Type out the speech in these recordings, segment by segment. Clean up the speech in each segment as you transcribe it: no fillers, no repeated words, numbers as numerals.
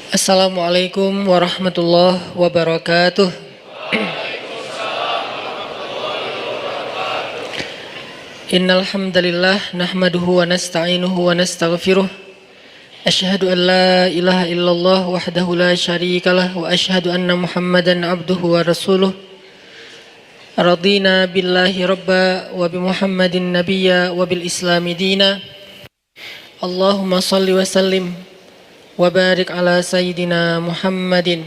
Assalamualaikum warahmatullahi wabarakatuh. Innal hamdalillah nahmaduhu wa nasta'inuhu wa nastaghfiruh. Asyhadu an la ilaha illallah wahdahu la syarikalah wa asyhadu anna Muhammadan abduhu wa rasuluh. Radina billahi rabba wa bi Muhammadin nabiyya wa bil islami dina. Allahumma salli wa sallim wa barik ala sayyidina Muhammadin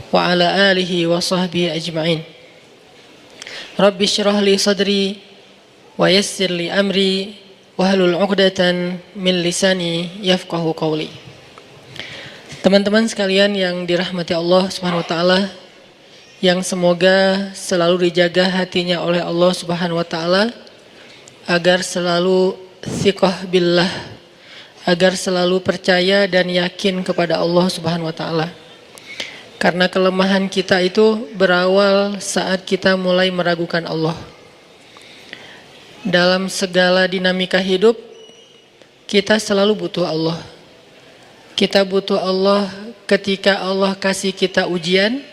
wa ala alihi wa sahbihi ajma'in. Rabbi syrah li sadri wa yassir li amri wahlul 'uqdatan min lisani yafqahu qawli. Teman-teman sekalian yang dirahmati Allah Subhanahu wa taala, yang semoga selalu dijaga hatinya oleh Allah Subhanahu wa taala agar selalu thiqah billah, agar selalu percaya dan yakin kepada Allah Subhanahu wa taala. Karena kelemahan kita itu berawal saat kita mulai meragukan Allah. Dalam segala dinamika hidup, kita selalu butuh Allah. Kita butuh Allah ketika Allah kasih kita ujian,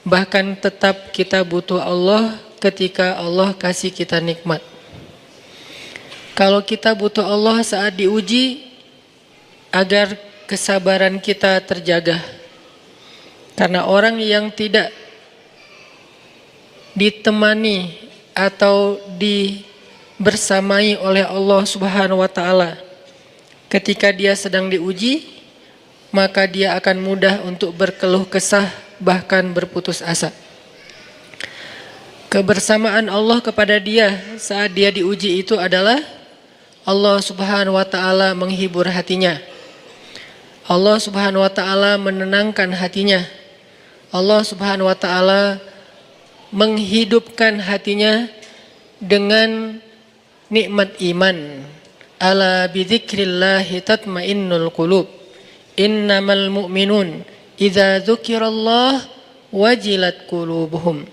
bahkan tetap kita butuh Allah ketika Allah kasih kita nikmat. Kalau kita butuh Allah saat diuji, agar kesabaran kita terjaga. Karena orang yang tidak ditemani atau dibersamai oleh Allah Subhanahu wa taala ketika dia sedang diuji, maka dia akan mudah untuk berkeluh kesah, bahkan berputus asa. Kebersamaan Allah kepada dia saat dia diuji itu adalah Allah Subhanahu wa taala menghibur hatinya. Allah Subhanahu wa taala menenangkan hatinya. Allah Subhanahu wa taala menghidupkan hatinya dengan nikmat iman. Ala bidzikrillahi tatmainnul qulub. Innamal mu'minun idza dzukirallah wajilat qulubuhum.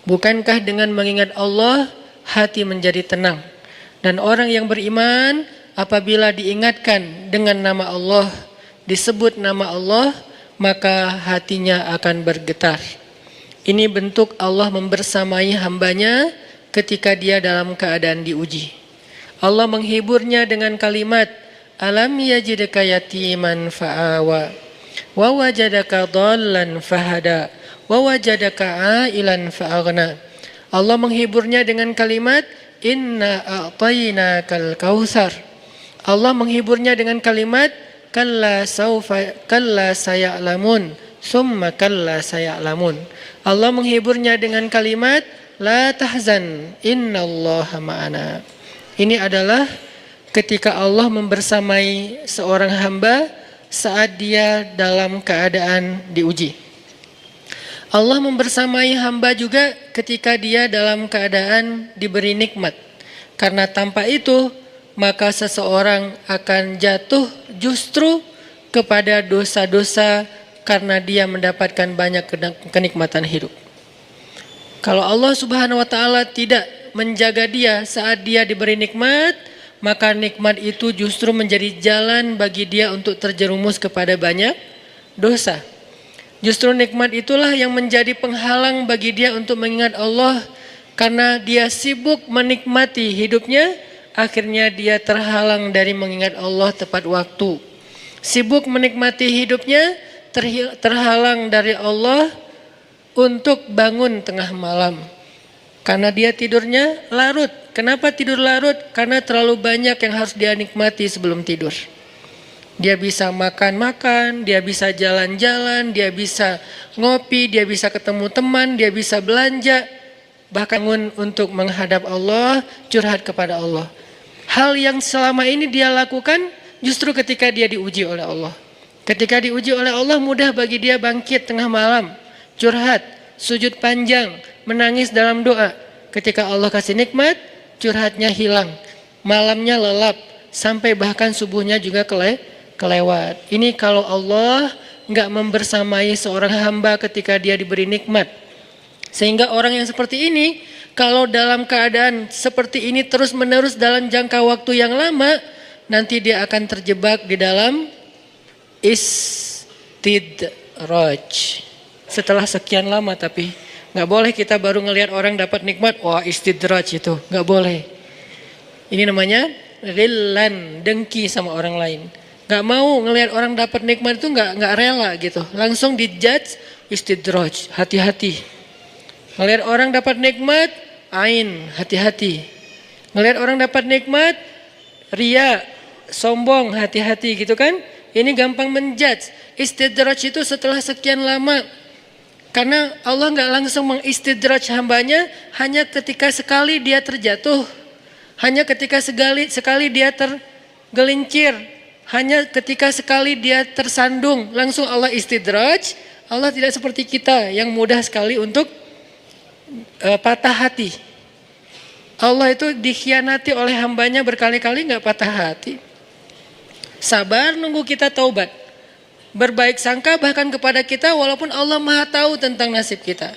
Bukankah dengan mengingat Allah hati menjadi tenang? Dan orang yang beriman apabila diingatkan dengan nama Allah, disebut nama Allah, maka hatinya akan bergetar. Ini bentuk Allah membersamai hambanya ketika dia dalam keadaan diuji. Allah menghiburnya dengan kalimat, Alam yajidka yatiman fa'awa, wa wajadaka dhallan fahada, wa wajadaka ailan fa'aghna. Allah menghiburnya dengan kalimat, Inna a'tainakal kautsar. Allah menghiburnya dengan kalimat, Kalla saya'lamun, summa kalla saya'lamun. Allah menghiburnya dengan kalimat, La tahzan, innallaha ma'ana. Ini adalah ketika Allah membersamai seorang hamba saat dia dalam keadaan diuji. Allah membersamai hamba juga ketika dia dalam keadaan diberi nikmat. Karena tanpa itu, maka seseorang akan jatuh justru kepada dosa-dosa karena dia mendapatkan banyak kenikmatan hidup. Kalau Allah Subhanahu wa taala tidak menjaga dia saat dia diberi nikmat, maka nikmat itu justru menjadi jalan bagi dia untuk terjerumus kepada banyak dosa. Justru nikmat itulah yang menjadi penghalang bagi dia untuk mengingat Allah. Karena dia sibuk menikmati hidupnya, akhirnya dia terhalang dari mengingat Allah tepat waktu. Sibuk menikmati hidupnya, terhalang dari Allah untuk bangun tengah malam. Karena dia tidurnya larut. Kenapa tidur larut? Karena terlalu banyak yang harus dia nikmati sebelum tidur. Dia bisa makan-makan, dia bisa jalan-jalan, dia bisa ngopi, dia bisa ketemu teman, dia bisa belanja. Bahkan untuk menghadap Allah, curhat kepada Allah. Hal yang selama ini dia lakukan justru ketika dia diuji oleh Allah. Ketika diuji oleh Allah, mudah bagi dia bangkit tengah malam, curhat, sujud panjang, menangis dalam doa. Ketika Allah kasih nikmat, curhatnya hilang, malamnya lelap, sampai bahkan subuhnya juga kelewat. Ini kalau Allah enggak membersamai seorang hamba ketika dia diberi nikmat. Sehingga orang yang seperti ini, kalau dalam keadaan seperti ini terus menerus dalam jangka waktu yang lama, nanti dia akan terjebak di dalam istidraj. Setelah sekian lama, tapi nggak boleh kita baru ngelihat orang dapat nikmat, wah istidraj itu, nggak boleh. Ini namanya rillan, dengki sama orang lain. Nggak mau ngelihat orang dapat nikmat itu nggak rela gitu, langsung dijudge istidraj, hati-hati. Ngelihat orang dapat nikmat, ain, hati-hati. Ngelihat orang dapat nikmat, ria, sombong, hati-hati gitu kan. Ini gampang menjudge. Istidraj itu setelah sekian lama. Karena Allah nggak langsung mengistidraj hambanya hanya ketika sekali dia terjatuh. Hanya ketika sekali dia tergelincir. Hanya ketika sekali dia tersandung. Langsung Allah istidraj. Allah tidak seperti kita yang mudah sekali untuk patah hati. Allah itu dikhianati oleh hambanya berkali-kali nggak patah hati. Sabar nunggu kita taubat. Berbaik sangka bahkan kepada kita walaupun Allah Maha tahu tentang nasib kita.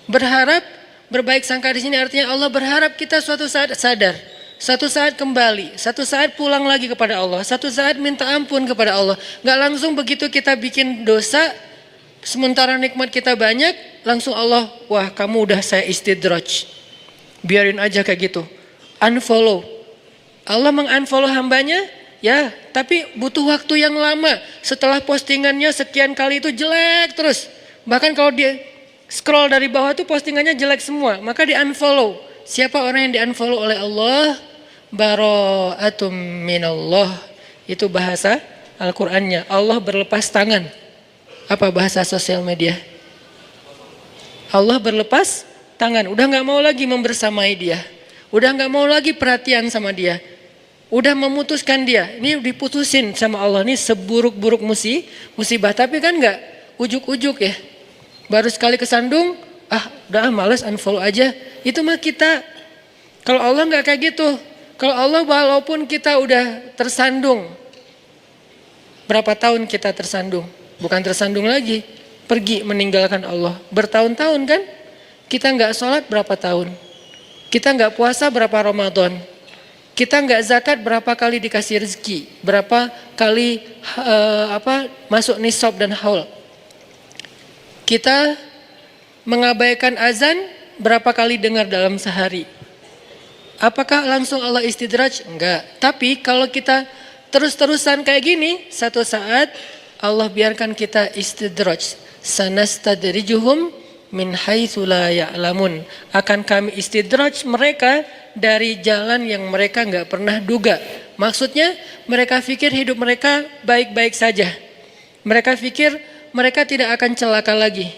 Berharap, berbaik sangka di sini artinya Allah berharap kita suatu saat sadar, suatu saat kembali, suatu saat pulang lagi kepada Allah, suatu saat minta ampun kepada Allah. Gak langsung begitu kita bikin dosa, sementara nikmat kita banyak, langsung Allah, wah kamu udah saya istidraj. Biarin aja kayak gitu. Unfollow. Allah mengunfollow hambanya, ya, tapi butuh waktu yang lama. Setelah postingannya sekian kali itu jelek terus. Bahkan kalau dia scroll dari bawah tuh postingannya jelek semua, maka di unfollow. Siapa orang yang di unfollow oleh Allah? Bara'atum minallah. Itu bahasa Al-Qur'annya. Allah berlepas tangan. Apa bahasa sosial media? Allah berlepas tangan. Udah gak mau lagi membersamai dia. Udah gak mau lagi perhatian sama dia. Udah memutuskan dia, ini diputusin sama Allah, ini seburuk-buruk musibah, tapi kan enggak ujuk-ujuk ya. Baru sekali kesandung, udah males unfollow aja. Itu mah kita. Kalau Allah enggak kayak gitu. Kalau Allah walaupun kita udah tersandung, berapa tahun kita tersandung? Bukan tersandung lagi, pergi meninggalkan Allah. Bertahun-tahun kan? Kita enggak sholat berapa tahun? Kita enggak puasa berapa Ramadan? Kita nggak zakat berapa kali dikasih rezeki, berapa kali masuk nisab dan haul. Kita mengabaikan azan berapa kali dengar dalam sehari. Apakah langsung Allah istidraj? Enggak. Tapi kalau kita terus-terusan kayak gini, satu saat Allah biarkan kita istidraj. Sanastadrijuhum min haitsu la ya'lamun. Akan kami istidraj mereka dari jalan yang mereka nggak pernah duga. Maksudnya mereka pikir hidup mereka baik-baik saja. Mereka pikir mereka tidak akan celaka lagi.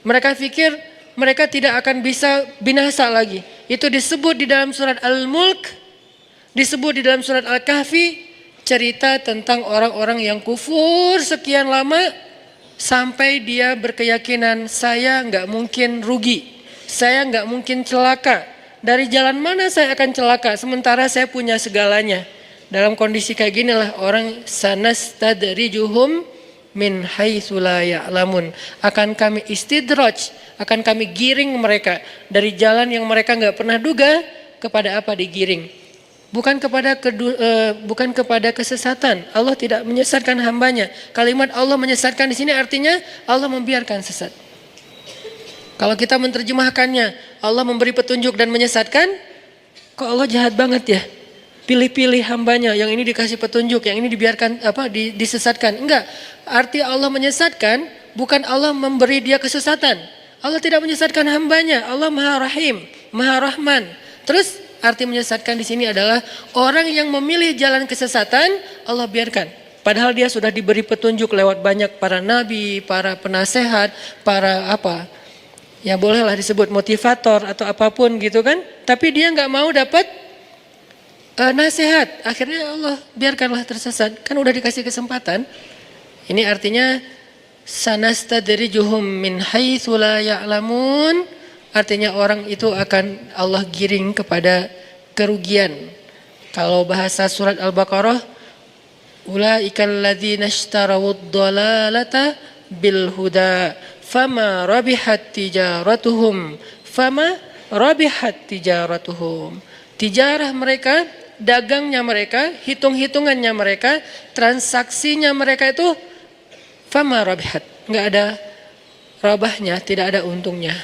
Mereka pikir mereka tidak akan bisa binasa lagi. Itu disebut di dalam surat Al-Mulk, disebut di dalam surat Al-Kahfi, cerita tentang orang-orang yang kufur sekian lama sampai dia berkeyakinan saya nggak mungkin rugi, saya nggak mungkin celaka. Dari jalan mana saya akan celaka sementara saya punya segalanya. Dalam kondisi kayak ginilah orang sanastadrijuhum min haitsu la ya'lamun. Akan kami istidraj, akan kami giring mereka dari jalan yang mereka enggak pernah duga kepada apa digiring. Bukan kepada kesesatan. Allah tidak menyesatkan hambanya. Kalimat Allah menyesatkan di sini artinya Allah membiarkan sesat. Kalau kita menerjemahkannya Allah memberi petunjuk dan menyesatkan, kok Allah jahat banget ya? Pilih-pilih hambanya, yang ini dikasih petunjuk, yang ini dibiarkan disesatkan. Enggak, arti Allah menyesatkan bukan Allah memberi dia kesesatan. Allah tidak menyesatkan hambanya. Allah Maha Rahim, Maha Rahman. Terus arti menyesatkan di sini adalah orang yang memilih jalan kesesatan Allah biarkan. Padahal dia sudah diberi petunjuk lewat banyak para nabi, para penasehat, para ya bolehlah disebut motivator atau apapun gitu kan. Tapi dia nggak mau dapat nasihat. Akhirnya Allah biarkanlah tersesat. Kan udah dikasih kesempatan. Ini artinya sanastadrijuhum min haitsu la ya'lamun. Artinya orang itu akan Allah giring kepada kerugian. Kalau bahasa surat Al-Baqarah, ulaikal ladzina ishtarawud dhalalata bil huda fama rabihat tijaratuhum. Tijarah mereka, dagangnya mereka, hitung-hitungannya mereka, transaksinya mereka itu fama rabihat. Enggak ada rabahnya, tidak ada untungnya.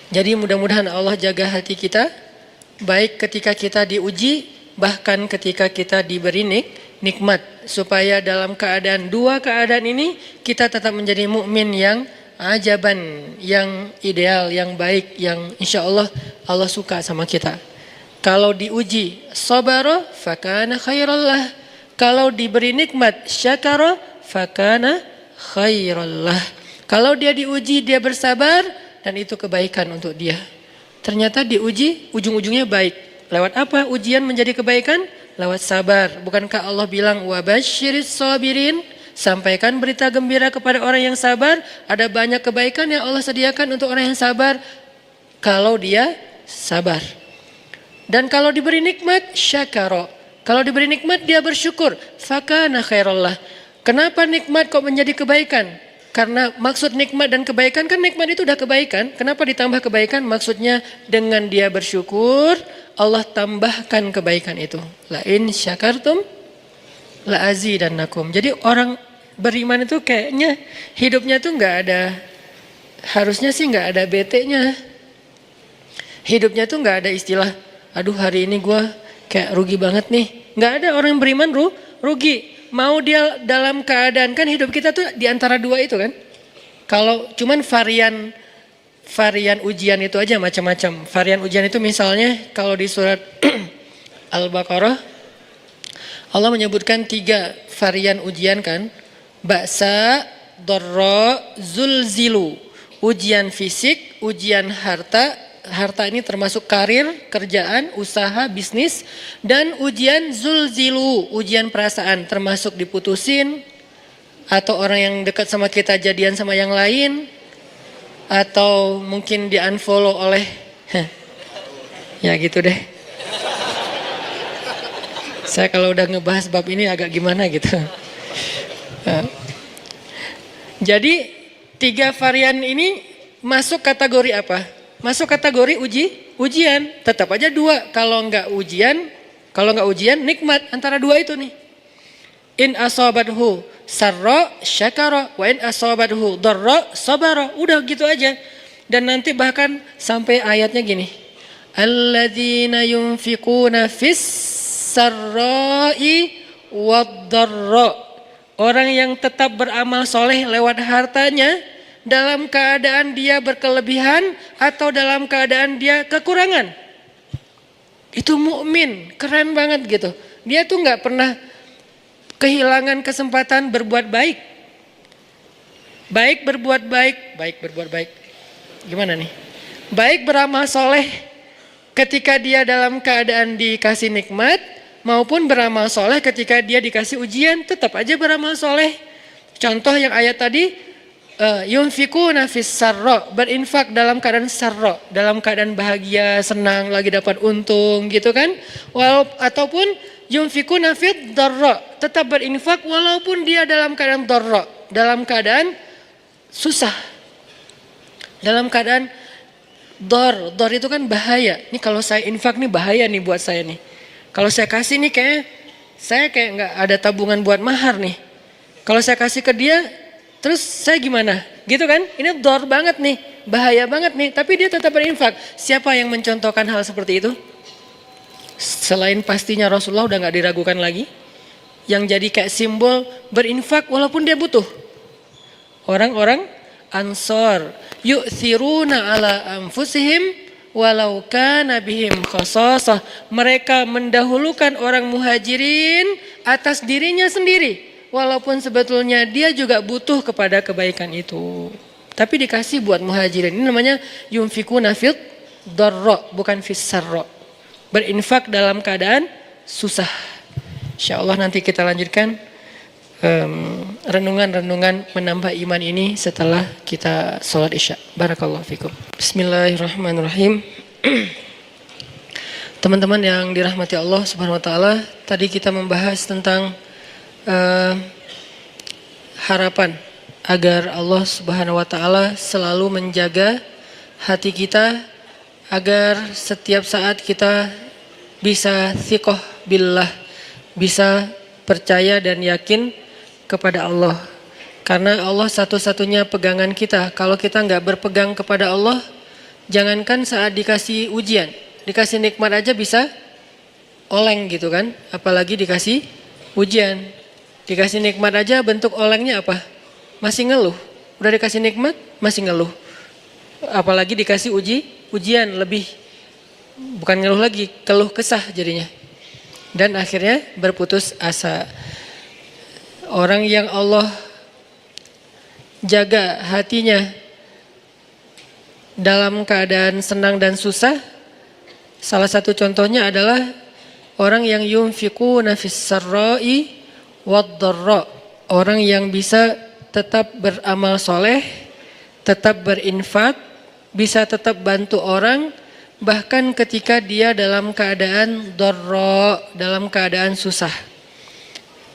Jadi mudah-mudahan Allah jaga hati kita, baik ketika kita diuji, bahkan ketika kita diberi nikmat, supaya dalam keadaan dua keadaan ini kita tetap menjadi mukmin yang ajaban, yang ideal, yang baik, yang insya Allah Allah suka sama kita. Kalau diuji sabara fakana khairallah, kalau diberi nikmat syakara fakana khairallah. Kalau dia diuji dia bersabar, dan itu kebaikan untuk dia. Ternyata diuji ujung-ujungnya baik. Lewat apa ujian menjadi kebaikan? Lewat sabar. Bukankah Allah bilang wabasyiris sabirin? Sampaikan berita gembira kepada orang yang sabar. Ada banyak kebaikan yang Allah sediakan untuk orang yang sabar kalau dia sabar. Dan kalau diberi nikmat syakara. Kalau diberi nikmat dia bersyukur. Fakana khairallah. Kenapa nikmat kok menjadi kebaikan? Karena maksud nikmat dan kebaikan kan nikmat itu udah kebaikan. Kenapa ditambah kebaikan? Maksudnya dengan dia bersyukur Allah tambahkan kebaikan itu. La in syakartum la azidannakum. Jadi orang beriman itu kayaknya hidupnya tuh nggak ada, harusnya sih nggak ada bete-nya. Hidupnya tuh nggak ada istilah, aduh hari ini gue kayak rugi banget nih. Nggak ada orang yang beriman rugi. Mau dia dalam keadaan, kan hidup kita tuh di antara dua itu kan. Kalau cuman varian ujian itu aja macam-macam. Varian ujian itu misalnya kalau di surat Al-Baqarah Allah menyebutkan 3 varian ujian kan. Ba'sa, dharra, zulzilu. Ujian fisik, ujian harta. Harta ini termasuk karir, kerjaan, usaha, bisnis. Dan ujian zulzilu, ujian perasaan, termasuk diputusin, atau orang yang dekat sama kita jadian sama yang lain, atau mungkin di unfollow oleh ya gitu deh. Saya kalau udah ngebahas bab ini agak gimana gitu. Jadi 3 varian ini masuk kategori apa? Masuk kategori ujian. Tetap aja 2. Kalau nggak ujian nikmat, antara 2 itu nih. In asabathu sarra syakara wa in asabathu dharra sabara. Udah gitu aja. Dan nanti bahkan sampai ayatnya gini. Alladzina yunfiquna fis sarra'i wad dharra. Orang yang tetap beramal soleh lewat hartanya dalam keadaan dia berkelebihan atau dalam keadaan dia kekurangan. Itu mukmin, keren banget gitu. Dia tuh nggak pernah kehilangan kesempatan berbuat baik. Baik berbuat baik. Gimana nih? Baik beramal soleh ketika dia dalam keadaan dikasih nikmat, maupun beramal soleh ketika dia dikasih ujian, tetap aja beramal soleh. Contoh yang ayat tadi, yunfikuna fis sarra, berinfak dalam keadaan sarra, dalam keadaan bahagia, senang, lagi dapat untung gitu kan. Ataupun yunfikuna fid dharra, tetap berinfak walaupun dia dalam keadaan dharra, dalam keadaan susah. Dalam keadaan dor itu kan bahaya. Ini kalau saya infak nih bahaya nih buat saya nih. Kalau saya kasih nih saya kayak nggak ada tabungan buat mahar nih. Kalau saya kasih ke dia, terus saya gimana? Gitu kan? Ini dor banget nih, bahaya banget nih. Tapi dia tetap berinfak. Siapa yang mencontohkan hal seperti itu? Selain pastinya Rasulullah udah gak diragukan lagi. Yang jadi kayak simbol berinfak walaupun dia butuh. Orang-orang Ansor. Yu'thiruna ala anfusihim walau kana bihim khasasah. Mereka mendahulukan orang muhajirin atas dirinya sendiri. Walaupun sebetulnya dia juga butuh kepada kebaikan itu. Tapi dikasih buat muhajirin. Ini namanya yunfikuna fid dharra, bukan fis sarra. Berinfak dalam keadaan susah. Insyaallah nanti kita lanjutkan renungan-renungan menambah iman ini setelah kita sholat isya. Barakallahu fikum. Bismillahirrahmanirrahim. Teman-teman yang dirahmati Allah Subhanahu wa taala, tadi kita membahas tentang harapan agar Allah Subhanahu wa taala selalu menjaga hati kita agar setiap saat kita bisa thiqah billah, bisa percaya dan yakin kepada Allah. Karena Allah satu-satunya pegangan kita. Kalau kita nggak berpegang kepada Allah, jangankan saat dikasih ujian, dikasih nikmat aja bisa oleng gitu kan. Apalagi dikasih ujian. Dikasih nikmat aja bentuk olengnya apa? Masih ngeluh. Udah dikasih nikmat, masih ngeluh. Apalagi dikasih ujian lebih, bukan ngeluh lagi, keluh kesah jadinya. Dan akhirnya berputus asa. Orang yang Allah jaga hatinya dalam keadaan senang dan susah, salah satu contohnya adalah orang yang yunfiquna fis sarra'i wad dharra, orang yang bisa tetap beramal soleh, tetap berinfak, bisa tetap bantu orang bahkan ketika dia dalam keadaan dharra, dalam keadaan susah.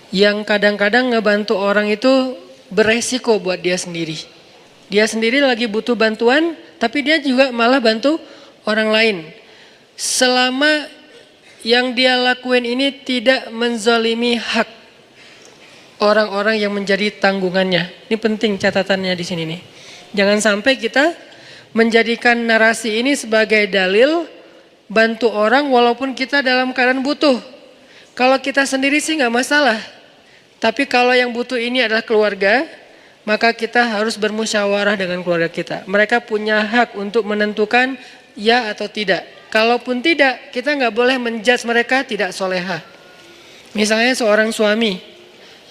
Yang kadang-kadang ngebantu orang itu beresiko buat dia sendiri. Dia sendiri lagi butuh bantuan, tapi dia juga malah bantu orang lain. Selama yang dia lakuin ini tidak menzalimi hak orang-orang yang menjadi tanggungannya. Ini penting catatannya di sini nih. Jangan sampai kita menjadikan narasi ini sebagai dalil bantu orang walaupun kita dalam keadaan butuh. Kalau kita sendiri sih nggak masalah. Tapi kalau yang butuh ini adalah keluarga, maka kita harus bermusyawarah dengan keluarga kita. Mereka punya hak untuk menentukan ya atau tidak. Kalaupun tidak, kita nggak boleh menjudge mereka tidak solehah. Misalnya seorang suami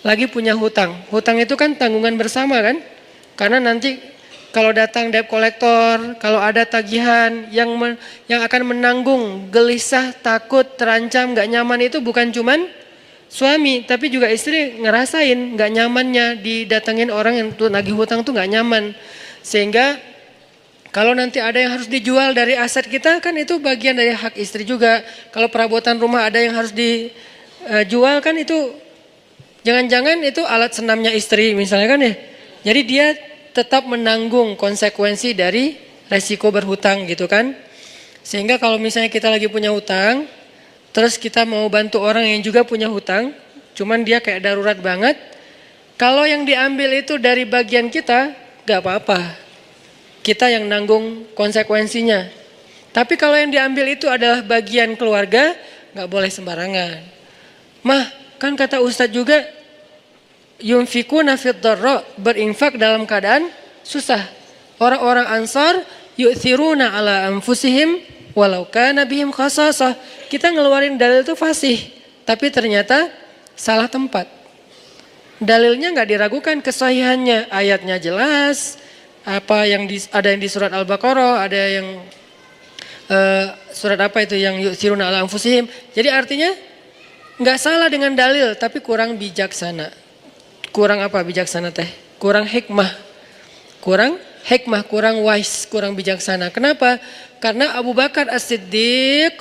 lagi punya hutang. Hutang itu kan tanggungan bersama kan? Karena nanti kalau datang debt collector, kalau ada tagihan yang akan menanggung gelisah, takut, terancam, nggak nyaman itu bukan cuman suami, tapi juga istri ngerasain nggak nyamannya didatengin orang yang nagih hutang tuh nggak nyaman. Sehingga kalau nanti ada yang harus dijual dari aset kita kan itu bagian dari hak istri juga. Kalau perabotan rumah ada yang harus dijual kan itu jangan-jangan itu alat senamnya istri misalnya kan ya. Jadi dia tetap menanggung konsekuensi dari resiko berhutang gitu kan. Sehingga kalau misalnya kita lagi punya hutang, terus kita mau bantu orang yang juga punya hutang, cuman dia kayak darurat banget. Kalau yang diambil itu dari bagian kita, gak apa-apa. Kita yang nanggung konsekuensinya. Tapi kalau yang diambil itu adalah bagian keluarga, gak boleh sembarangan. Mah, kan kata Ustadz juga, yunfikuna fid dharra, berinfak dalam keadaan susah. Orang-orang Ansar, yu'thiruna ala anfusihim, walau kana bihim khasasah. Kita ngeluarin dalil itu fasih, tapi ternyata salah tempat. Dalilnya nggak diragukan kesahihannya, ayatnya jelas. Apa yang ada yang di surat Al-Baqarah, ada yang surat apa itu yang yusiruna ala anfusihim. Jadi artinya nggak salah dengan dalil, tapi kurang bijaksana. Kurang apa bijaksana teh? Kurang hikmah. Kurang wise, kurang bijaksana. Kenapa? Karena Abu Bakar As-Siddiq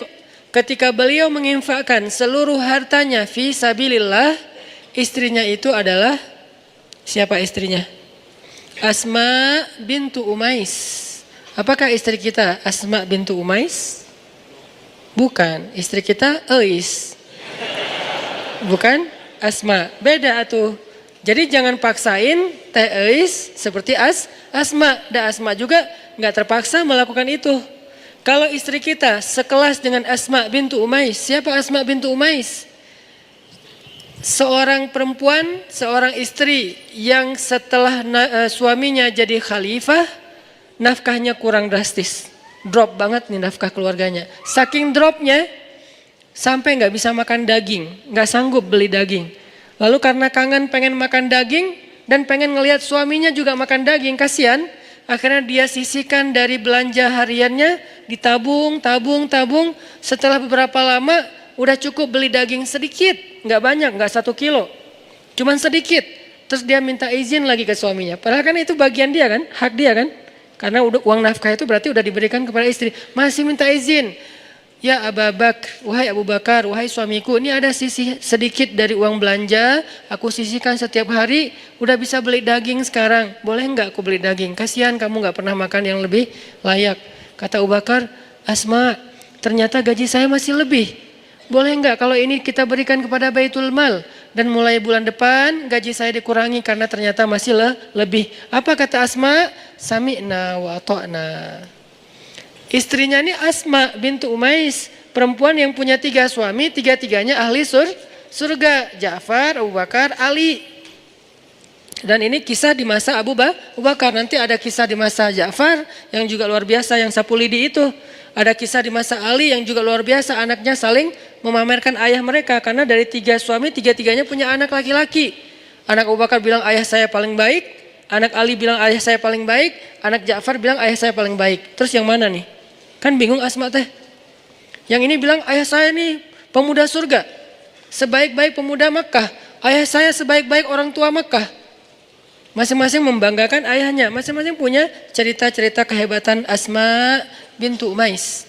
ketika beliau menginfakkan seluruh hartanya fi sabilillah, istrinya itu adalah siapa istrinya? Asma bintu Umais. Apakah istri kita Asma bintu Umais? Bukan, istri kita Ais. Bukan Asma, beda atuh. Jadi jangan paksain Teh Ais seperti Asma. Dan Asma juga nggak terpaksa melakukan itu. Kalau istri kita sekelas dengan Asma bintu Umais, siapa Asma bintu Umais? Seorang perempuan, seorang istri yang setelah suaminya jadi khalifah, nafkahnya kurang drastis. Drop banget nih nafkah keluarganya. Saking dropnya, sampai nggak bisa makan daging, nggak sanggup beli daging. Lalu karena kangen pengen makan daging dan pengen ngelihat suaminya juga makan daging, kasihan. Akhirnya dia sisihkan dari belanja hariannya, ditabung. Setelah beberapa lama udah cukup beli daging sedikit, nggak banyak, nggak 1 kilo, cuman sedikit. Terus dia minta izin lagi ke suaminya. Padahal kan itu bagian dia kan, hak dia kan. Karena udah uang nafkah itu berarti udah diberikan kepada istri. Masih minta izin. Ya wahai Abu Bakar, wahai suamiku, ini ada sisih sedikit dari uang belanja, aku sisihkan setiap hari, udah bisa beli daging sekarang. Boleh nggak aku beli daging? Kasihan kamu nggak pernah makan yang lebih layak. Kata Abu Bakar, Asma, ternyata gaji saya masih lebih. Boleh nggak kalau ini kita berikan kepada Baitul Mal? dan mulai bulan depan gaji saya dikurangi karena ternyata masih lebih. Apa kata Asma? Sami'na wa ata'na. Istrinya ini Asma bintu Umais, perempuan yang punya 3 suami, 3-tiganya ahli surga. Ja'far, Abu Bakar, Ali. Dan ini kisah di masa Abu Bakar. Nanti ada kisah di masa Ja'far yang juga luar biasa, yang sapu lidi itu. Ada kisah di masa Ali yang juga luar biasa, anaknya saling memamerkan ayah mereka. Karena dari 3 suami, 3-tiganya punya anak laki-laki. Anak Abu Bakar bilang ayah saya paling baik, anak Ali bilang ayah saya paling baik, anak Ja'far bilang ayah saya paling baik. Terus yang mana nih? Kan bingung Asma teh. Yang ini bilang ayah saya nih pemuda surga, sebaik-baik pemuda Makkah. Ayah saya sebaik-baik orang tua Makkah. Masing-masing membanggakan ayahnya. Masing-masing punya cerita-cerita kehebatan Asma bintu Umais.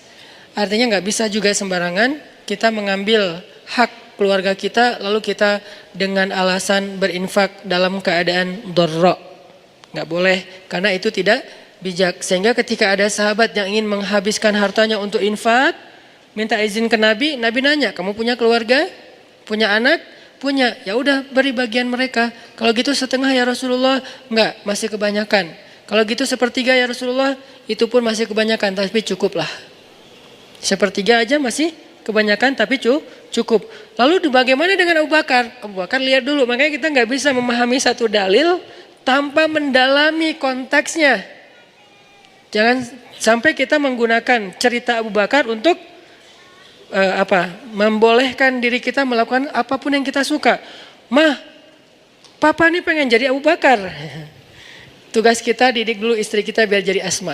Artinya nggak bisa juga sembarangan kita mengambil hak keluarga kita lalu kita dengan alasan berinfak dalam keadaan dharra. Nggak boleh, karena itu tidak bijak. Sehingga ketika ada sahabat yang ingin menghabiskan hartanya untuk infak, minta izin ke Nabi, Nabi nanya, kamu punya keluarga? Punya anak? Punya. Ya udah, beri bagian mereka. Kalau gitu setengah ya Rasulullah. Enggak, masih kebanyakan. Kalau gitu sepertiga ya Rasulullah, itu pun masih kebanyakan, tapi cukuplah. Sepertiga aja masih kebanyakan, tapi cukup. Lalu bagaimana dengan Abu Bakar? Abu Bakar lihat dulu, makanya kita nggak bisa memahami satu dalil tanpa mendalami konteksnya. Jangan sampai kita menggunakan cerita Abu Bakar untuk membolehkan diri kita melakukan apapun yang kita suka. Mah, papa nih pengen jadi Abu Bakar. Tugas kita didik dulu istri kita biar jadi Asma.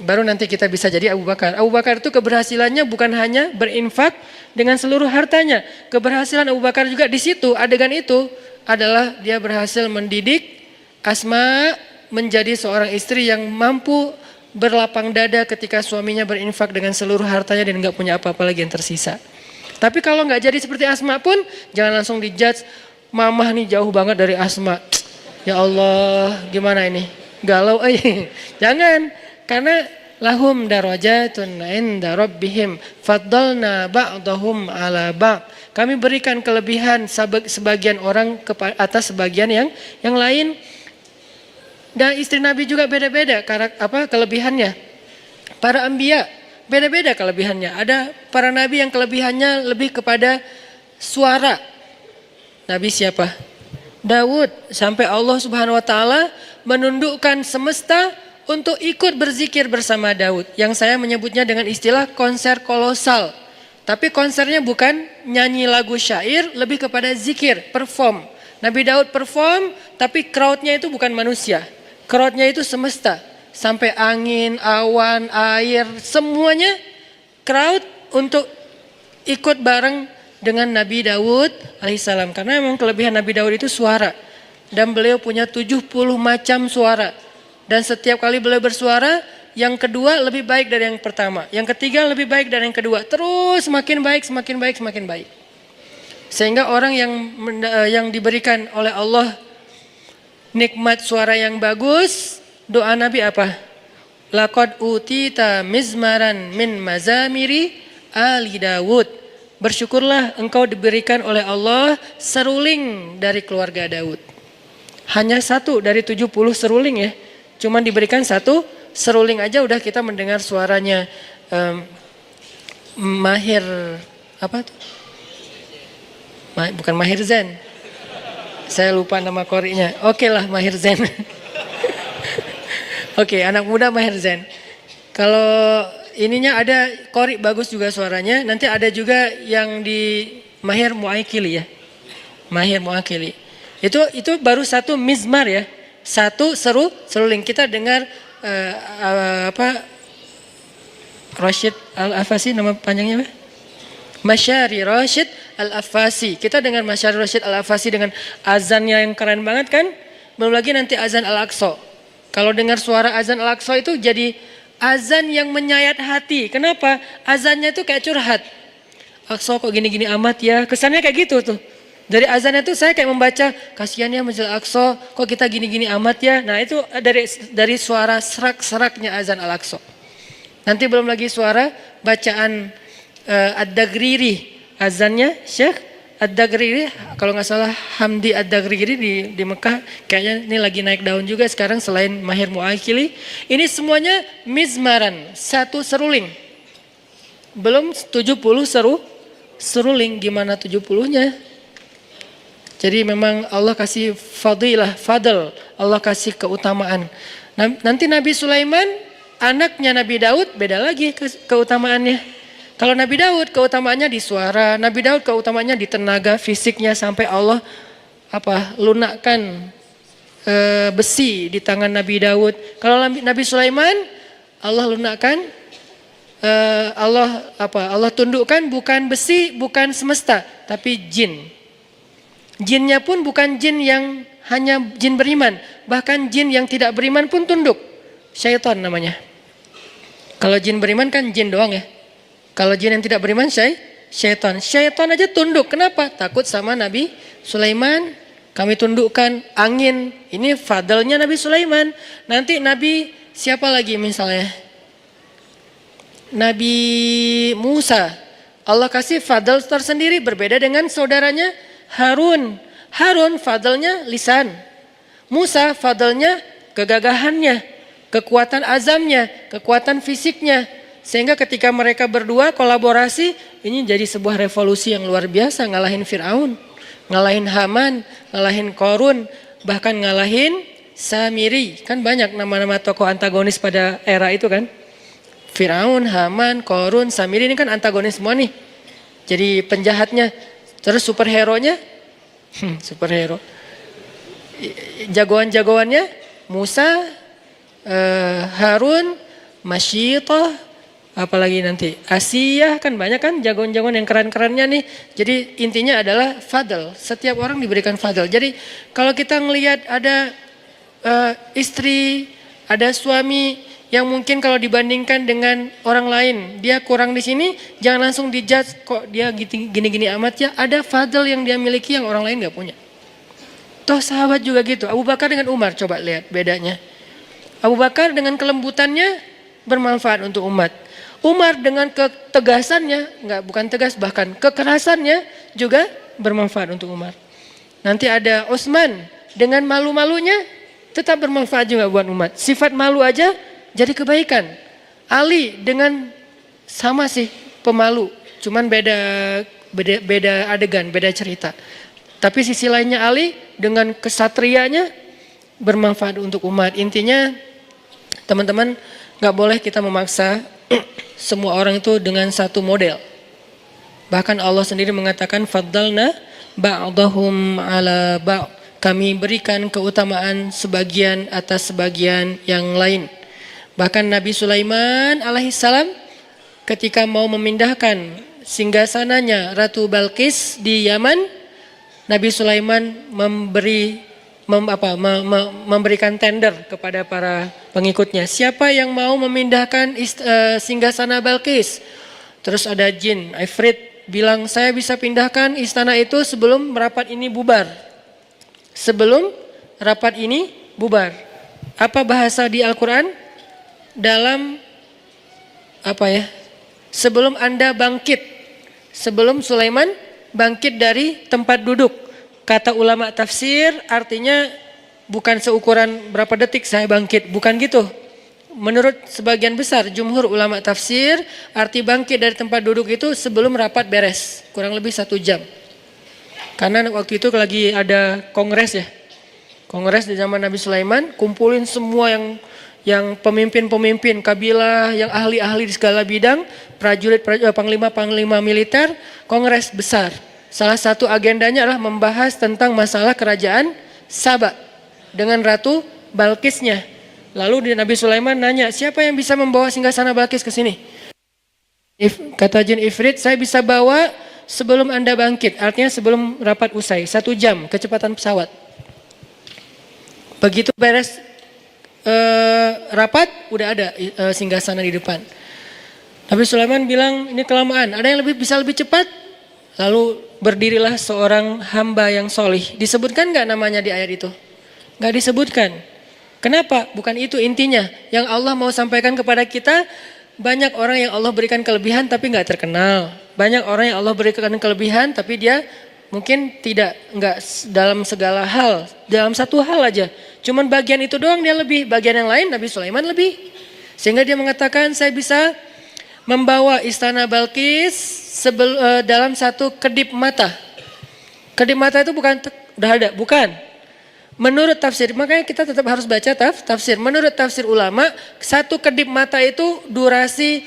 Baru nanti kita bisa jadi Abu Bakar. Abu Bakar itu keberhasilannya bukan hanya berinfak dengan seluruh hartanya. Keberhasilan Abu Bakar juga di situ, adegan itu adalah dia berhasil mendidik Asma menjadi seorang istri yang mampu berlapang dada ketika suaminya berinfak dengan seluruh hartanya dan nggak punya apa-apa lagi yang tersisa. Tapi kalau nggak jadi seperti Asma pun jangan langsung dijudge, mamah nih jauh banget dari Asma. Ya Allah, gimana ini? Galau aja. Jangan, karena lahum darajatun inda rabbihim faddalna ba'dahum ala ba'd. Kami berikan kelebihan sebagian orang atas sebagian yang lain. Dan istri Nabi juga beda-beda kelebihannya. Para anbiya beda-beda kelebihannya. Ada para nabi yang kelebihannya lebih kepada suara. Nabi siapa? Daud. Sampai Allah Subhanahu wa taala menundukkan semesta untuk ikut berzikir bersama Daud. Yang saya menyebutnya dengan istilah konser kolosal. Tapi konsernya bukan nyanyi lagu syair, lebih kepada zikir, perform. Nabi Daud perform, tapi crowdnya itu bukan manusia. Crowdnya itu semesta, sampai angin, awan, air, semuanya crowd untuk ikut bareng dengan Nabi Daud alaihissalam. Karena memang kelebihan Nabi Daud itu suara. Dan beliau punya 70 macam suara. Dan setiap kali beliau bersuara, yang kedua lebih baik dari yang pertama. Yang ketiga lebih baik dari yang kedua. Terus semakin baik, semakin baik, semakin baik. Sehingga orang yang diberikan oleh Allah nikmat suara yang bagus, doa Nabi apa? Laqad utita mizmaran min mazamiri ali Daud. Bersyukurlah engkau diberikan oleh Allah seruling dari keluarga Daud. Hanya satu dari 70 seruling ya. Cuman diberikan satu seruling aja udah kita mendengar suaranya Mahir apa tuh? Bukan Mahir Zain. Saya lupa nama korinya. Oke lah Mahir Zain. Oke, anak muda Mahir Zain. Kalau ininya ada kori bagus juga suaranya. Nanti ada juga yang di Mahir Muakili ya. Mahir Muakili. Itu baru satu mizmar ya. Satu seruling. Kita dengar Rashid Al-Afasi, nama panjangnya apa? Masyari Rashid Al-Afasi. Kita dengar Masyari Rashid Al-Afasi dengan azannya yang keren banget kan? Belum lagi nanti azan Al-Aqsa. Kalau dengar suara azan Al-Aqsa itu jadi azan yang menyayat hati. Kenapa? Azannya itu kayak curhat. Aqsa kok gini-gini amat ya. Kesannya kayak gitu tuh. Dari azannya tuh saya kayak membaca, kasihan ya Masjid Al-Aqsa, kok kita gini-gini amat ya. Nah itu dari suara serak-seraknya azan Al-Aqsa. Nanti belum lagi suara bacaan Ad-Dagriri, azannya Syekh Ad-Dagriri, kalau nggak salah Hamdi Ad-Dagriri di Mekah, kayaknya ini lagi naik daun juga sekarang selain Mahir Mu'akili. Ini semuanya mizmaran, satu seruling. Belum 70 seruling, gimana 70-nya? Jadi memang Allah kasih fadl, Allah kasih keutamaan. Nanti Nabi Sulaiman, anaknya Nabi Daud, beda lagi keutamaannya. Kalau Nabi Daud keutamaannya di suara, Nabi Daud keutamaannya di tenaga fisiknya sampai Allah lunakkan besi di tangan Nabi Daud. Kalau Nabi Sulaiman, Allah lunakkan Allah tundukkan bukan besi, bukan semesta, tapi jin. Jinnya pun bukan jin yang hanya jin beriman, bahkan jin yang tidak beriman pun tunduk. Syaitan namanya. Kalau jin beriman kan jin doang ya. Kalau jin yang tidak beriman syaitan. Syaitan aja tunduk. Kenapa? Takut sama Nabi Sulaiman. Kami tundukkan angin. Ini fadlnya Nabi Sulaiman. Nanti Nabi siapa lagi misalnya? Nabi Musa. Allah kasih fadl tersendiri berbeda dengan saudaranya Harun. Harun fadlnya lisan. Musa fadlnya kegagahannya, kekuatan azamnya, kekuatan fisiknya. Sehingga ketika mereka berdua kolaborasi, ini jadi sebuah revolusi yang luar biasa. Ngalahin Fir'aun, ngalahin Haman, ngalahin Korun, bahkan ngalahin Samiri. Kan banyak nama-nama tokoh antagonis pada era itu kan. Fir'aun, Haman, Korun, Samiri ini kan antagonis semua nih. Jadi penjahatnya. Terus superhero-nya, superhero. Jagoan-jagoannya, Musa, Harun, Masyitah, apalagi nanti Asia, kan banyak kan jagoan-jagoan yang keren-kerennya nih. Jadi intinya adalah fadl. Setiap orang diberikan fadl. Jadi kalau kita ngelihat ada istri, ada suami yang mungkin kalau dibandingkan dengan orang lain dia kurang di sini, jangan langsung dijudge kok dia gini-gini amat ya. Ada fadl yang dia miliki yang orang lain gak punya. Toh sahabat juga gitu. Abu Bakar dengan Umar, coba lihat bedanya. Abu Bakar dengan kelembutannya bermanfaat untuk umat. Umar dengan ketegasannya, bukan tegas, bahkan kekerasannya juga bermanfaat untuk Umar. Nanti ada Utsman dengan malu-malunya tetap bermanfaat juga buat umat. Sifat malu aja jadi kebaikan. Ali dengan sama sih pemalu, cuman beda adegan, beda cerita. Tapi sisi lainnya Ali dengan kesatrianya bermanfaat untuk umat. Intinya teman-teman, gak boleh kita memaksa semua orang itu dengan satu model. Bahkan Allah sendiri mengatakan faddalna ba'dahum ala ba'. Kami berikan keutamaan sebagian atas sebagian yang lain. Bahkan Nabi Sulaiman alaihissalam ketika mau memindahkan singgasananya Ratu Balqis di Yaman, Nabi Sulaiman memberikan tender kepada para pengikutnya. Siapa yang mau memindahkan singgasana Balqis? Terus ada jin, Ifrit bilang saya bisa pindahkan istana itu sebelum rapat ini bubar. Sebelum rapat ini bubar. Apa bahasa di Al-Quran? Dalam sebelum Anda bangkit. Sebelum Sulaiman bangkit dari tempat duduk. Kata ulama tafsir artinya bukan seukuran berapa detik saya bangkit, bukan gitu. Menurut sebagian besar jumhur ulama tafsir, arti bangkit dari tempat duduk itu sebelum rapat beres, kurang lebih 1 jam. Karena waktu itu lagi ada kongres ya. Kongres di zaman Nabi Sulaiman, kumpulin semua yang pemimpin-pemimpin kabilah, yang ahli-ahli di segala bidang, prajurit, panglima-panglima militer, kongres besar. Salah satu agendanya adalah membahas tentang masalah kerajaan Saba dengan Ratu Balqisnya. Lalu Nabi Sulaiman nanya, siapa yang bisa membawa singgasana Balqis ke sini? Kata jin Ifrit, saya bisa bawa sebelum Anda bangkit, artinya sebelum rapat usai, 1 jam kecepatan pesawat. Begitu beres rapat, udah ada singgasana di depan. Nabi Sulaiman bilang, ini kelamaan, ada yang bisa lebih cepat? Lalu berdirilah seorang hamba yang solih. Disebutkan gak namanya di ayat itu? Gak disebutkan. Kenapa? Bukan itu intinya. Yang Allah mau sampaikan kepada kita, banyak orang yang Allah berikan kelebihan tapi gak terkenal. Banyak orang yang Allah berikan kelebihan tapi dia mungkin enggak dalam segala hal, dalam satu hal aja. Cuman bagian itu doang dia lebih, bagian yang lain Nabi Sulaiman lebih. Sehingga dia mengatakan saya bisa membawa istana Balkis dalam satu kedip mata. Kedip mata itu bukan udah ada, bukan. Menurut tafsir, makanya kita tetap harus baca tafsir. Menurut tafsir ulama, satu kedip mata itu durasi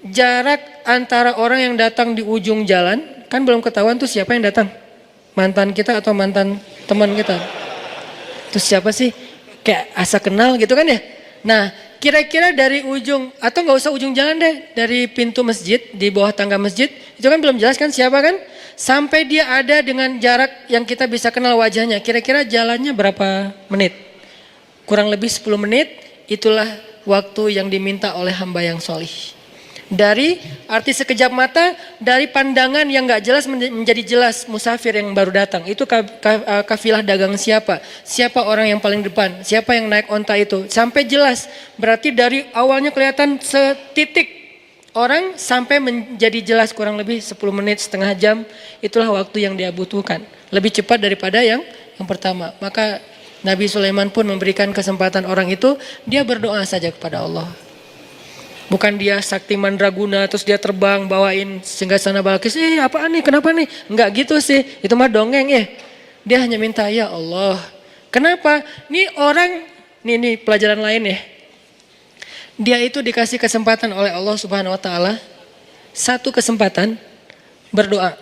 jarak antara orang yang datang di ujung jalan, kan belum ketahuan tuh siapa yang datang. Mantan kita atau mantan teman kita. Terus siapa sih? Kayak asa kenal gitu kan ya. Nah, kira-kira dari ujung, atau gak usah ujung jalan deh, dari pintu masjid, di bawah tangga masjid, itu kan belum jelas kan siapa kan? Sampai dia ada dengan jarak yang kita bisa kenal wajahnya, kira-kira jalannya berapa menit? Kurang lebih 10 menit, itulah waktu yang diminta oleh hamba yang solih. Dari arti sekejap mata, dari pandangan yang gak jelas menjadi jelas musafir yang baru datang. Itu kafilah dagang siapa? Siapa orang yang paling depan? Siapa yang naik onta itu? Sampai jelas. Berarti dari awalnya kelihatan setitik orang sampai menjadi jelas kurang lebih 10 menit, setengah jam. Itulah waktu yang dia butuhkan. Lebih cepat daripada yang pertama. Maka Nabi Sulaiman pun memberikan kesempatan orang itu, dia berdoa saja kepada Allah. Bukan dia sakti mandraguna terus dia terbang bawain singgasana Balkis. Apaan nih? Kenapa nih? Enggak gitu sih. Itu mah dongeng ya. Dia hanya minta ya Allah. Kenapa? Nih orang, nih pelajaran lain ya. Dia itu dikasih kesempatan oleh Allah Subhanahu wa taala, satu kesempatan berdoa.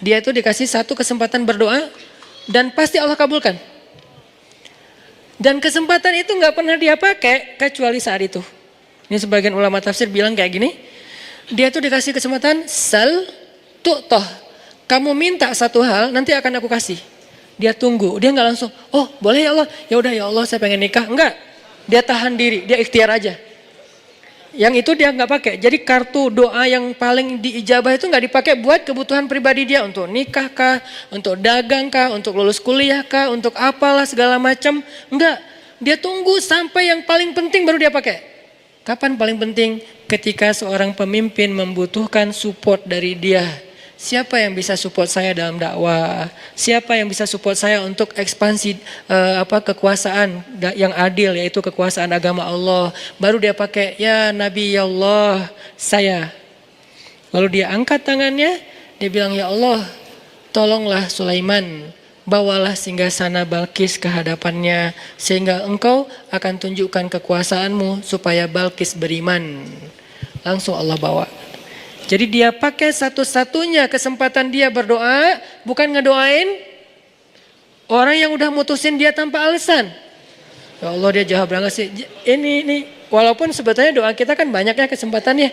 Dia itu dikasih satu kesempatan berdoa dan pasti Allah kabulkan. Dan kesempatan itu enggak pernah dia pakai kecuali saat itu. Ini sebagian ulama tafsir bilang kayak gini. Dia tuh dikasih kesempatan sal tu'toh. Kamu minta satu hal nanti akan aku kasih. Dia tunggu. Dia nggak langsung, oh boleh ya Allah. Ya udah ya Allah saya pengen nikah. Enggak. Dia tahan diri. Dia ikhtiar aja. Yang itu dia nggak pakai. Jadi kartu doa yang paling diijabah itu nggak dipakai buat kebutuhan pribadi dia. Untuk nikah kah, untuk dagang kah, untuk lulus kuliah kah, untuk apalah segala macam. Enggak. Dia tunggu sampai yang paling penting baru dia pakai. Kapan paling penting? Ketika seorang pemimpin membutuhkan support dari dia. Siapa yang bisa support saya dalam dakwah? Siapa yang bisa support saya untuk ekspansi kekuasaan yang adil, yaitu kekuasaan agama Allah? Baru dia pakai ya Nabi ya Allah saya. Lalu dia angkat tangannya, dia bilang ya Allah, tolonglah Sulaiman. Bawalah singgasana Balkis ke hadapannya sehingga engkau akan tunjukkan kekuasaanmu supaya Balkis beriman. Langsung Allah bawa. Jadi dia pakai satu-satunya kesempatan dia berdoa, bukan ngedoain orang yang udah mutusin dia tanpa alasan. Ya Allah dia jawab banget sih. Ini walaupun sebetulnya doa kita kan banyaknya kesempatannya.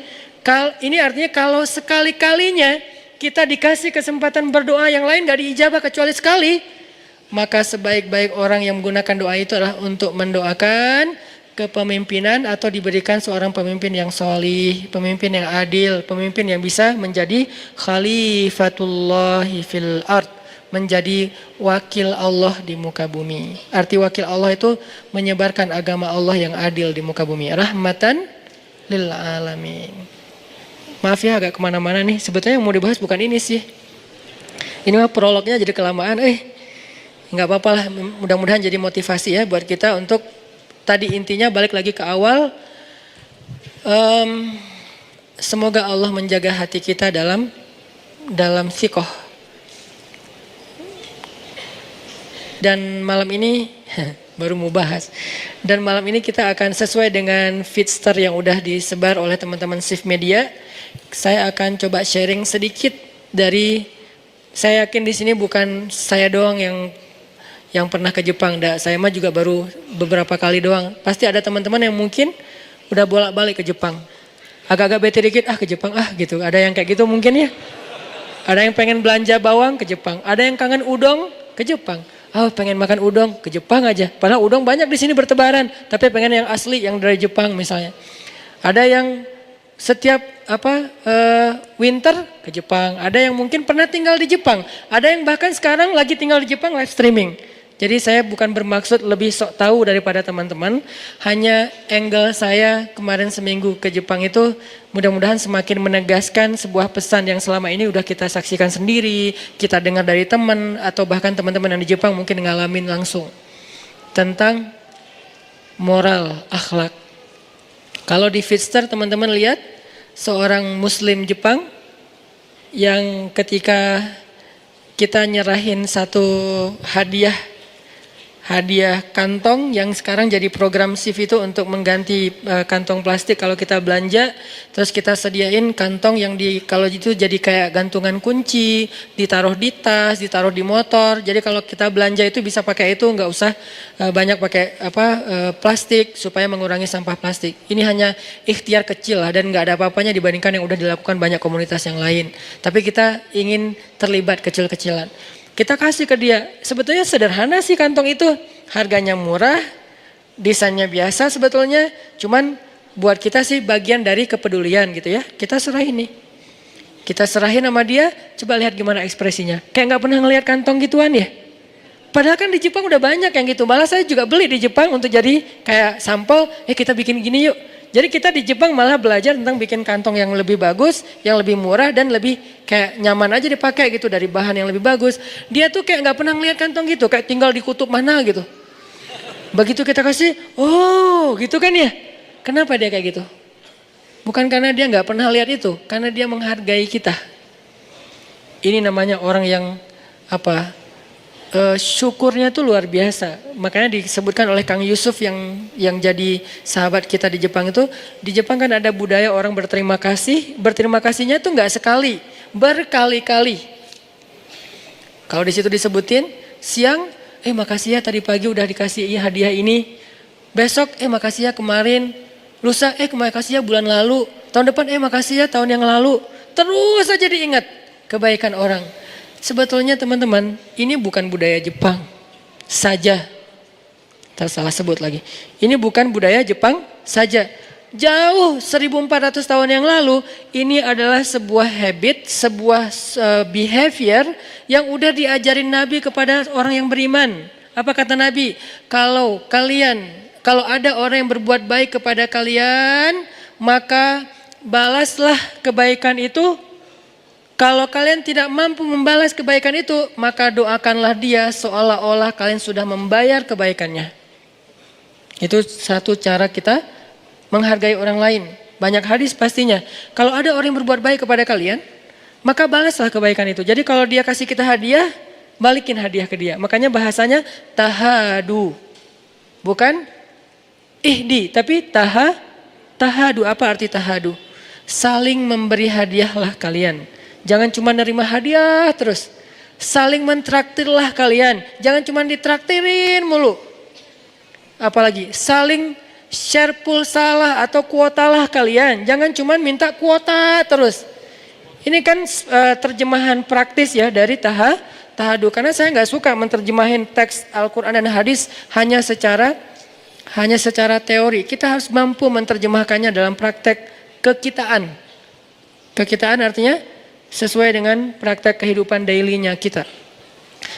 Ini artinya kalau sekali-kalinya kita dikasih kesempatan berdoa yang lain gak diijabah kecuali sekali. Maka sebaik-baik orang yang menggunakan doa itu adalah untuk mendoakan kepemimpinan atau diberikan seorang pemimpin yang solih, pemimpin yang adil, pemimpin yang bisa menjadi khalifatullahi fil ard, menjadi wakil Allah di muka bumi. Arti wakil Allah itu menyebarkan agama Allah yang adil di muka bumi. Rahmatan lil alamin. Maaf ya agak kemana-mana nih. Sebetulnya yang mau dibahas bukan ini sih. Ini mah prolognya jadi kelamaan. Nggak apa-apa lah. Mudah-mudahan jadi motivasi ya buat kita untuk tadi intinya balik lagi ke awal. Semoga Allah menjaga hati kita dalam thiqah. Dan malam ini baru mau bahas. Dan malam ini kita akan sesuai dengan feedster yang udah disebar oleh teman-teman Shift Media. Saya akan coba sharing sedikit dari, saya yakin di sini bukan saya doang yang pernah ke Jepang. Saya mah juga baru beberapa kali doang. Pasti ada teman-teman yang mungkin udah bolak-balik ke Jepang. Agak-agak bete dikit, ke Jepang gitu. Ada yang kayak gitu mungkin ya. Ada yang pengen belanja bawang ke Jepang. Ada yang kangen udang ke Jepang. Pengen makan udang ke Jepang aja. Padahal udang banyak di sini bertebaran. Tapi pengen yang asli, yang dari Jepang misalnya. Ada yang setiap winter ke Jepang. Ada yang mungkin pernah tinggal di Jepang. Ada yang bahkan sekarang lagi tinggal di Jepang live streaming. Jadi saya bukan bermaksud lebih sok tahu daripada teman-teman. Hanya angle saya kemarin seminggu ke Jepang itu mudah-mudahan semakin menegaskan sebuah pesan yang selama ini udah kita saksikan sendiri, kita dengar dari teman atau bahkan teman-teman yang di Jepang mungkin ngalamin langsung. Tentang moral, akhlak. Kalau di Fitster teman-teman lihat seorang muslim Jepang yang ketika kita nyerahin satu hadiah kantong yang sekarang jadi program SIF itu untuk mengganti kantong plastik kalau kita belanja, terus kita sediain kantong yang kalau itu jadi kayak gantungan kunci, ditaruh di tas, ditaruh di motor. Jadi kalau kita belanja itu bisa pakai itu, nggak usah banyak pakai plastik supaya mengurangi sampah plastik. Ini hanya ikhtiar kecil lah dan nggak ada apa-apanya dibandingkan yang udah dilakukan banyak komunitas yang lain. Tapi kita ingin terlibat kecil-kecilan. Kita kasih ke dia, sebetulnya sederhana sih kantong itu, harganya murah, desainnya biasa sebetulnya, cuman buat kita sih bagian dari kepedulian gitu ya. Kita serahin nih, kita serahin sama dia, coba lihat gimana ekspresinya. Kayak nggak pernah ngelihat kantong gituan ya. Padahal kan di Jepang udah banyak yang gitu, malah saya juga beli di Jepang untuk jadi kayak sampel, kita bikin gini yuk. Jadi kita di Jepang malah belajar tentang bikin kantong yang lebih bagus, yang lebih murah dan lebih kayak nyaman aja dipakai gitu dari bahan yang lebih bagus. Dia tuh kayak nggak pernah ngeliat kantong gitu, kayak tinggal di kutub mana gitu. Begitu kita kasih, oh gitu kan ya. Kenapa dia kayak gitu? Bukan karena dia nggak pernah lihat itu, karena dia menghargai kita. Ini namanya orang yang syukurnya tuh luar biasa. Makanya disebutkan oleh Kang Yusuf yang jadi sahabat kita di Jepang itu, di Jepang kan ada budaya orang berterima kasih. Berterima kasihnya tuh nggak sekali, berkali-kali. Kalau di situ disebutin siang, makasih ya tadi pagi udah dikasih hadiah ini. Besok, makasih ya kemarin. Lusa, makasih ya bulan lalu. Tahun depan, makasih ya tahun yang lalu. Terus aja diingat kebaikan orang. Sebetulnya teman-teman, ini bukan budaya Jepang saja. Salah sebut lagi. Ini bukan budaya Jepang saja. Jauh 1400 tahun yang lalu, ini adalah sebuah habit, sebuah behavior yang udah diajarin Nabi kepada orang yang beriman. Apa kata Nabi? Kalau ada orang yang berbuat baik kepada kalian, maka balaslah kebaikan itu. Kalau kalian tidak mampu membalas kebaikan itu, maka doakanlah dia seolah-olah kalian sudah membayar kebaikannya. Itu satu cara kita menghargai orang lain. Banyak hadis pastinya. Kalau ada orang yang berbuat baik kepada kalian, maka balaslah kebaikan itu. Jadi kalau dia kasih kita hadiah, balikin hadiah ke dia. Makanya bahasanya tahadu. Bukan ihdi, tapi tahadu. Apa arti tahadu? Saling memberi hadiahlah kalian. Jangan cuma nerima hadiah terus. Saling mentraktirlah kalian. Jangan cuma ditraktirin mulu. Apalagi saling share pulsalah atau kuotalah kalian. Jangan cuma minta kuota terus. Ini kan terjemahan praktis ya dari tahadu. Karena saya nggak suka menerjemahin teks Al-Quran dan hadis hanya secara teori. Kita harus mampu menerjemahkannya dalam praktek kekitaan. Kekitaan artinya sesuai dengan praktek kehidupan daily-nya kita.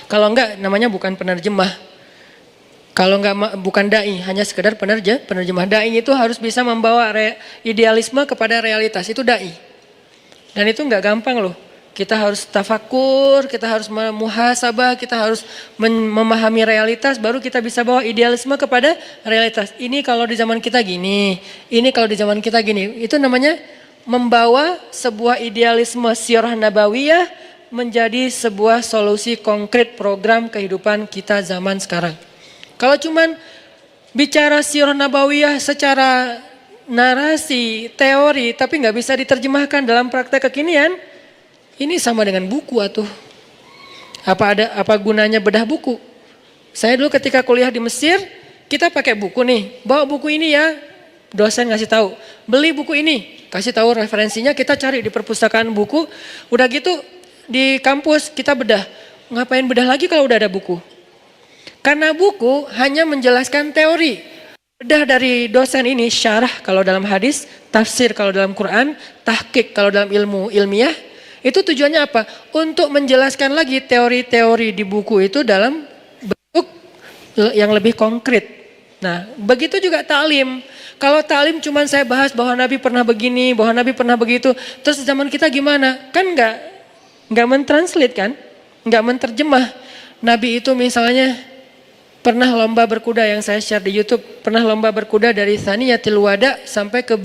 Kalau enggak namanya bukan penerjemah. Kalau enggak bukan dai, hanya sekedar penerjemah. Dai itu harus bisa membawa idealisme kepada realitas, itu dai. Dan itu enggak gampang loh. Kita harus tafakur, kita harus muhasabah, kita harus memahami realitas, baru kita bisa bawa idealisme kepada realitas. Ini kalau di zaman kita gini, ini kalau di zaman kita gini. Itu namanya membawa sebuah idealisme sirah nabawiyah menjadi sebuah solusi konkret program kehidupan kita zaman sekarang. Kalau cuman bicara sirah nabawiyah secara narasi, teori, tapi nggak bisa diterjemahkan dalam praktek kekinian, ini sama dengan buku atuh. Apa gunanya bedah buku? Saya dulu ketika kuliah di Mesir, kita pakai buku nih, bawa buku ini ya, dosen ngasih tahu, beli buku ini. Kasih tahu referensinya, kita cari di perpustakaan buku. Udah gitu di kampus kita bedah. Ngapain bedah lagi kalau udah ada buku? Karena buku hanya menjelaskan teori. Bedah dari dosen ini syarah kalau dalam hadis, tafsir kalau dalam Quran, tahqiq kalau dalam ilmu ilmiah. Itu tujuannya apa? Untuk menjelaskan lagi teori-teori di buku itu dalam bentuk yang lebih konkret. Nah, begitu juga ta'lim. Kalau ta'lim cuma saya bahas bahwa Nabi pernah begini, bahwa Nabi pernah begitu, terus zaman kita gimana? Kan nggak mentranslate kan? Nggak menterjemah. Nabi itu misalnya pernah lomba berkuda yang saya share di YouTube, pernah lomba berkuda dari Thaniyatil Wada sampai ke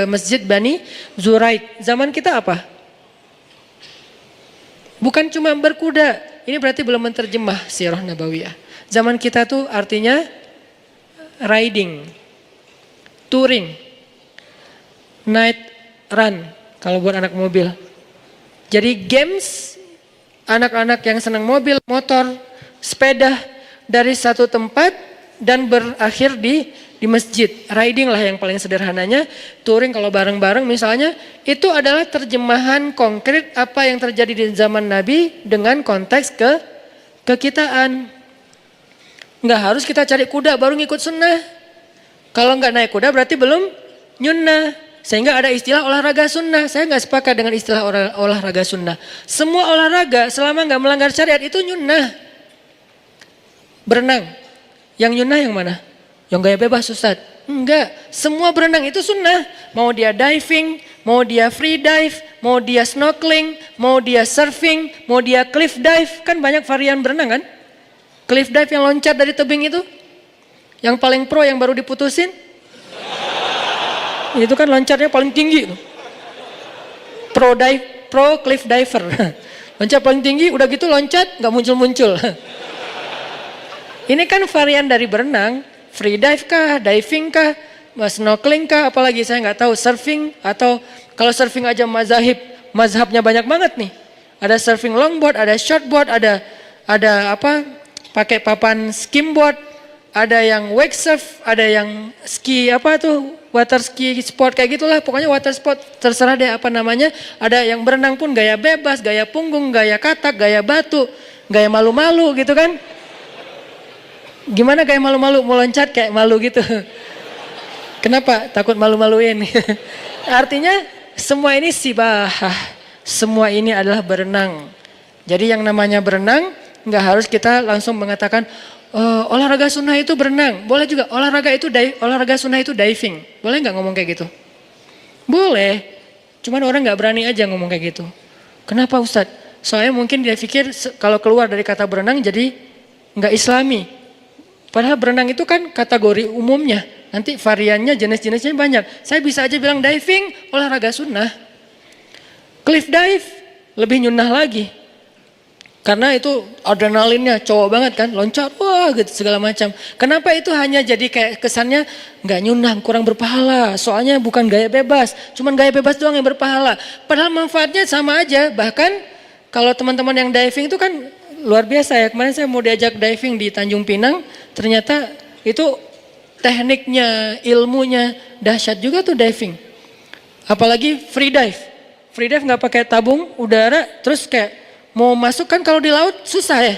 Masjid Bani Zuraik. Zaman kita apa? Bukan cuma berkuda, ini berarti belum menterjemah sirah nabawiyah. Zaman kita tuh artinya riding, touring, night run kalau buat anak mobil. Jadi games anak-anak yang senang mobil, motor, sepeda dari satu tempat dan berakhir di masjid. Riding lah yang paling sederhananya. Touring kalau bareng-bareng misalnya, itu adalah terjemahan konkret apa yang terjadi di zaman Nabi dengan konteks kekitaan. Nggak harus kita cari kuda baru ngikut sunnah. Kalau nggak naik kuda berarti belum nyunnah. Sehingga ada istilah olahraga sunnah. Saya nggak sepakat dengan istilah olahraga sunnah. Semua olahraga selama nggak melanggar syariat itu nyunnah. Berenang, yang nyunnah yang mana? Yang gaya bebas Ustaz? Enggak, semua berenang itu sunnah. Mau dia diving, mau dia free dive, mau dia snorkeling, mau dia surfing, mau dia cliff dive. Kan banyak varian berenang kan? Cliff dive yang loncat dari tebing itu. Yang paling pro yang baru diputusin. Itu kan loncatnya paling tinggi. Pro cliff diver. Loncat paling tinggi, udah gitu loncat gak muncul-muncul. Ini kan varian dari berenang, free dive kah, diving kah, snorkeling kah, apalagi saya nggak tahu, surfing atau kalau surfing aja mazhabnya banyak banget nih. Ada surfing longboard, ada shortboard, ada apa? Pakai papan skimboard, ada yang wake surf, ada yang ski apa tuh, water ski sport kayak gitulah. Pokoknya water sport terserah deh apa namanya. Ada yang berenang pun gaya bebas, gaya punggung, gaya katak, gaya batu, gaya malu-malu gitu kan. Gimana kayak malu-malu, mau loncat kayak malu gitu. Kenapa? Takut malu-maluin. Artinya semua ini sibahah. Semua ini adalah berenang. Jadi yang namanya berenang, nggak harus kita langsung mengatakan, olahraga sunnah itu berenang. Boleh juga, olahraga sunnah itu diving. Boleh nggak ngomong kayak gitu? Boleh. Cuman orang nggak berani aja ngomong kayak gitu. Kenapa Ustadz? Soalnya mungkin dia pikir kalau keluar dari kata berenang jadi nggak islami. Padahal berenang itu kan kategori umumnya. Nanti variannya, jenis-jenisnya banyak. Saya bisa aja bilang diving, olahraga sunnah. Cliff dive, lebih nyunnah lagi. Karena itu adrenalinnya cowok banget kan. Loncat, wah gitu segala macam. Kenapa itu hanya jadi kayak kesannya nggak nyunnah, kurang berpahala. Soalnya bukan gaya bebas. Cuman gaya bebas doang yang berpahala. Padahal manfaatnya sama aja. Bahkan kalau teman-teman yang diving itu kan luar biasa ya. Kemarin saya mau diajak diving di Tanjung Pinang. Ternyata itu tekniknya, ilmunya dahsyat juga tuh diving. Apalagi free dive. Free dive nggak pakai tabung udara, terus kayak mau masuk kan kalau di laut susah ya.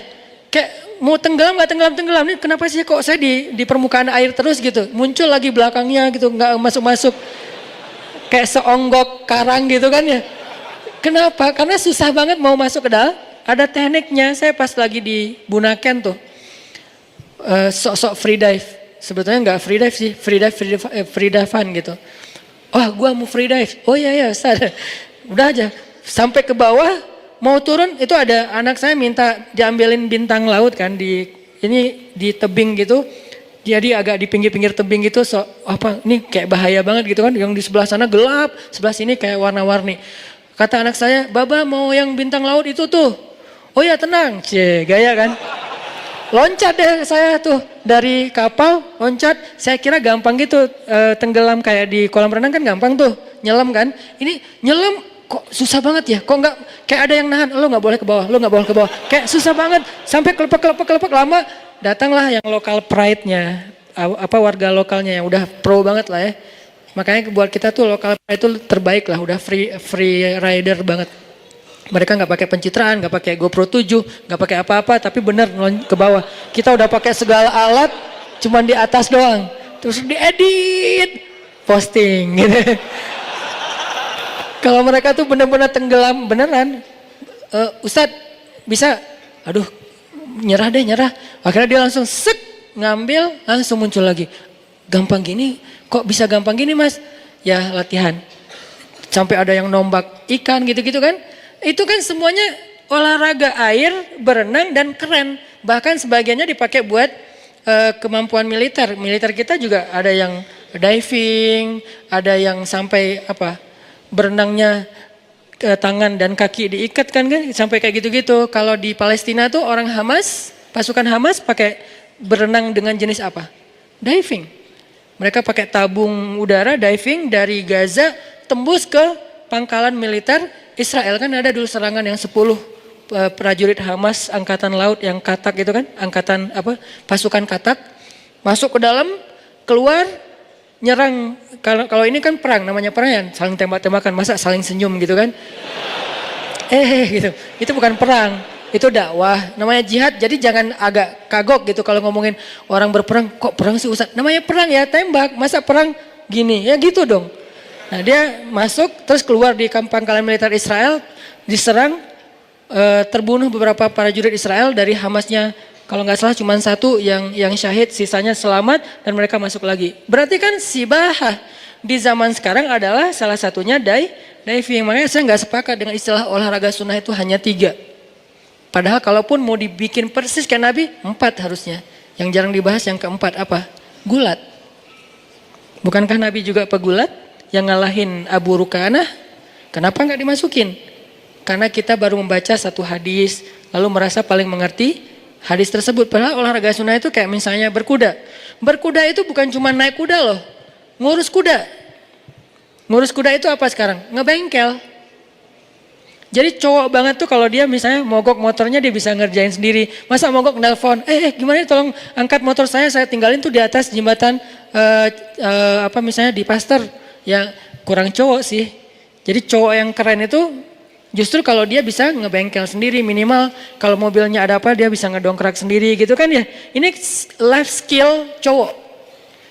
Kayak mau tenggelam nggak tenggelam. Nih kenapa sih kok saya di permukaan air terus gitu. Muncul lagi belakangnya gitu, nggak masuk. Kayak seonggok karang gitu kan ya. Kenapa? Karena susah banget mau masuk ke dalam. Ada tekniknya. Saya pas lagi di Bunaken tuh. Sok-sok free dive. Sebetulnya nggak free dive sih, free dive-an gitu. Wah, gua mau free dive. Oh iya Ustaz. Udah aja. Sampai ke bawah mau turun itu ada anak saya minta diambilin bintang laut kan di tebing gitu. Jadi agak di pinggir-pinggir tebing gitu. Ini kayak bahaya banget gitu kan. Yang di sebelah sana gelap, sebelah sini kayak warna-warni. Kata anak saya, "Baba mau yang bintang laut itu tuh." Oh ya tenang, gaya kan. Loncat deh saya tuh dari kapal loncat, saya kira gampang gitu tenggelam kayak di kolam renang kan gampang tuh nyelam kan. Ini nyelam kok susah banget ya, kok nggak kayak ada yang nahan, lo nggak boleh ke bawah, kayak susah banget sampai kelepek lama datanglah yang lokal pride-nya, warga lokalnya yang udah pro banget lah ya. Makanya buat kita tuh lokal pride itu terbaik lah, udah free rider banget. Mereka nggak pakai pencitraan, nggak pakai GoPro 7, nggak pakai apa-apa, tapi bener ke bawah. Kita udah pakai segala alat, cuman di atas doang. Terus diedit, posting gitu. Kalau mereka tuh bener-bener tenggelam beneran. Ustadz bisa, aduh nyerah. Akhirnya dia langsung sek ngambil langsung muncul lagi. Gampang gini, kok bisa gampang gini mas? Ya latihan. Sampai ada yang nombak ikan gitu-gitu kan. Itu kan semuanya olahraga air, berenang dan keren. Bahkan sebagiannya dipakai buat kemampuan militer. Militer kita juga ada yang diving, ada yang sampai berenangnya tangan dan kaki diikat kan sampai kayak gitu-gitu. Kalau di Palestina tuh orang Hamas, pasukan Hamas pakai berenang dengan jenis apa? Diving. Mereka pakai tabung udara diving dari Gaza tembus ke pangkalan militer Israel. Kan ada dulu serangan yang 10 prajurit Hamas angkatan laut yang katak gitu kan, pasukan katak masuk ke dalam, keluar nyerang. Kalau ini kan perang, namanya perang ya saling tembak-tembakan, masa saling senyum gitu kan. Gitu. Itu bukan perang, itu dakwah, namanya jihad. Jadi jangan agak kagok gitu kalau ngomongin orang berperang, kok perang sih Ustaz? Namanya perang ya, tembak, masa perang gini, ya gitu dong. Nah dia masuk terus keluar di pangkalan militer Israel, diserang, terbunuh beberapa prajurit Israel dari Hamasnya. Kalau nggak salah cuma satu yang syahid, sisanya selamat dan mereka masuk lagi. Berarti kan sibahah di zaman sekarang adalah salah satunya diving. Makanya saya nggak sepakat dengan istilah olahraga sunnah itu hanya 3. Padahal kalaupun mau dibikin persis kayak Nabi, 4 harusnya. Yang jarang dibahas yang keempat apa? Gulat. Bukankah Nabi juga pegulat yang ngalahin Abu Rukanah? Kenapa nggak dimasukin? Karena kita baru membaca satu hadis lalu merasa paling mengerti hadis tersebut. Padahal olahraga sunnah itu kayak misalnya berkuda. Berkuda itu bukan cuma naik kuda loh, ngurus kuda. Ngurus kuda itu apa sekarang? Ngebengkel. Jadi cowok banget tuh kalau dia misalnya mogok motornya dia bisa ngerjain sendiri. Masa mogok nelpon, gimana tolong angkat motor saya tinggalin tuh di atas jembatan misalnya di Pasteur. Ya kurang cowok sih. Jadi cowok yang keren itu justru kalau dia bisa ngebengkel sendiri, minimal kalau mobilnya ada apa dia bisa ngedongkrak sendiri gitu kan ya. Ini life skill cowok.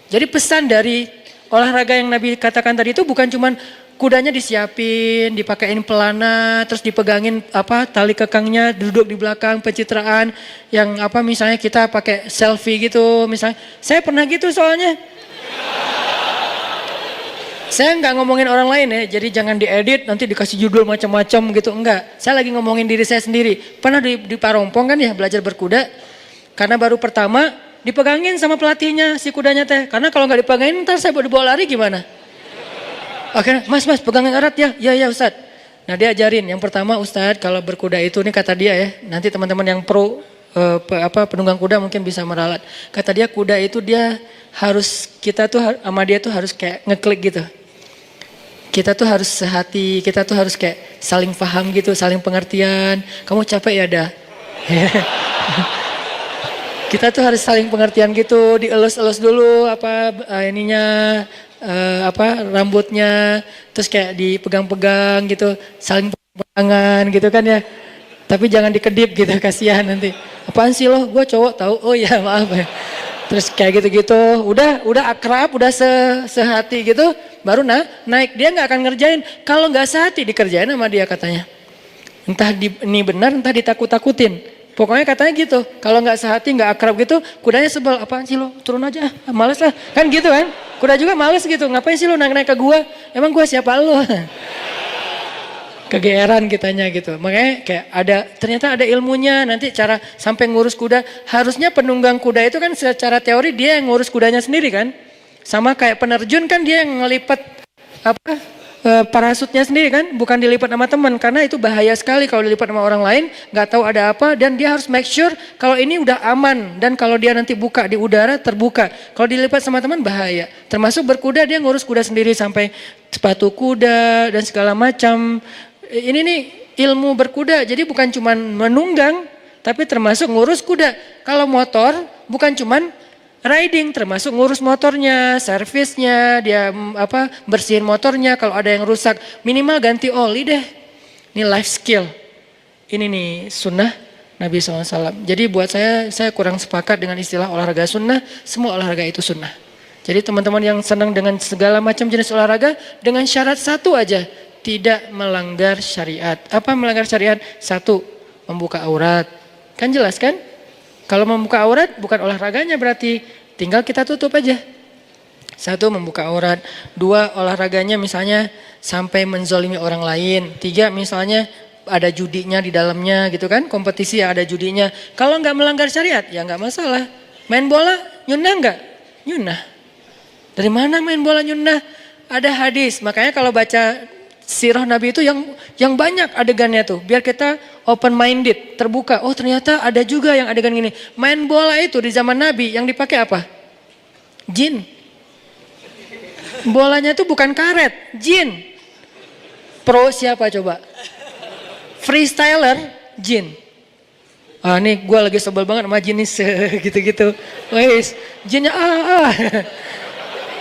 Jadi pesan dari olahraga yang Nabi katakan tadi itu bukan cuman kudanya disiapin, dipakein pelana, terus dipegangin tali kekangnya, duduk di belakang, pencitraan yang misalnya kita pakai selfie gitu misalnya. Saya pernah gitu soalnya. Saya nggak ngomongin orang lain ya, jadi jangan diedit nanti dikasih judul macam-macam gitu, enggak. Saya lagi ngomongin diri saya sendiri. Pernah di Parompong kan ya belajar berkuda, karena baru pertama dipegangin sama pelatihnya si kudanya teh. Karena kalau nggak dipegangin ntar saya dibawa lari gimana? Oke, mas pegangin erat ya, ya Ustadz. Nah dia ajarin, yang pertama Ustadz kalau berkuda itu, ini kata dia ya, nanti teman-teman yang pro penunggang kuda mungkin bisa meralat. Kata dia kuda itu kita tuh sama dia tuh harus kayak ngeklik gitu. Kita tuh harus sehati, kita tuh harus kayak saling paham gitu, saling pengertian. Kamu capek ya dah. Kita tuh harus saling pengertian gitu, dielus-elus dulu rambutnya, terus kayak dipegang-pegang gitu, saling pegangan gitu kan ya. Tapi jangan dikedip gitu, kasihan nanti. Apaan sih lo? Gue cowok tahu. Oh ya maaf ya. Terus kayak gitu-gitu, udah akrab, udah sehati gitu, baru naik. Dia nggak akan ngerjain. Kalau nggak sehati dikerjain sama dia katanya. Entah ini benar, entah ditakut-takutin. Pokoknya katanya gitu. Kalau nggak sehati, nggak akrab gitu, kudanya sebel. Apaan sih lo? Turun aja, males lah. Kan gitu kan? Kuda juga males gitu. Ngapain sih lo naik-naik ke gua? Emang gua siapa lo? Kegeeran kitanya gitu. Makanya kayak ternyata ada ilmunya, nanti cara sampai ngurus kuda. Harusnya penunggang kuda itu kan secara teori dia yang ngurus kudanya sendiri kan. Sama kayak penerjun kan dia yang ngelipat parasutnya sendiri kan, bukan dilipat sama teman, karena itu bahaya sekali kalau dilipat sama orang lain, nggak tahu ada apa, dan dia harus make sure kalau ini udah aman, dan kalau dia nanti buka di udara terbuka. Kalau dilipat sama teman bahaya. Termasuk berkuda, dia ngurus kuda sendiri sampai sepatu kuda dan segala macam. Ini nih ilmu berkuda, jadi bukan cuman menunggang, tapi termasuk ngurus kuda. Kalau motor bukan cuman riding, termasuk ngurus motornya, servisnya, dia bersihin motornya, kalau ada yang rusak minimal ganti oli deh. Ini life skill. Ini nih sunnah Nabi SAW. Jadi buat saya kurang sepakat dengan istilah olahraga sunnah. Semua olahraga itu sunnah. Jadi teman-teman yang senang dengan segala macam jenis olahraga, dengan syarat satu aja, tidak melanggar syariat. Apa melanggar syariat? Satu, membuka aurat. Kan jelas kan? Kalau membuka aurat bukan olahraganya berarti, tinggal kita tutup aja. Satu, membuka aurat. Dua, olahraganya misalnya sampai menzolimi orang lain. Tiga, misalnya ada judinya di dalamnya gitu kan, kompetisi ada judinya. Kalau nggak melanggar syariat ya nggak masalah. Main bola nyunah nggak? Nyunah. Dari mana main bola nyunah? Ada hadis. Makanya kalau baca sirah Nabi itu yang banyak adegannya tuh, biar kita open minded, terbuka. Oh ternyata ada juga yang adegan gini. Main bola itu di zaman Nabi yang dipakai apa? Jin. Bolanya itu bukan karet, jin. Pro siapa coba? Freestyler, jin. Ah nih gue lagi sebel banget sama jinis gitu-gitu. Wes, jinnya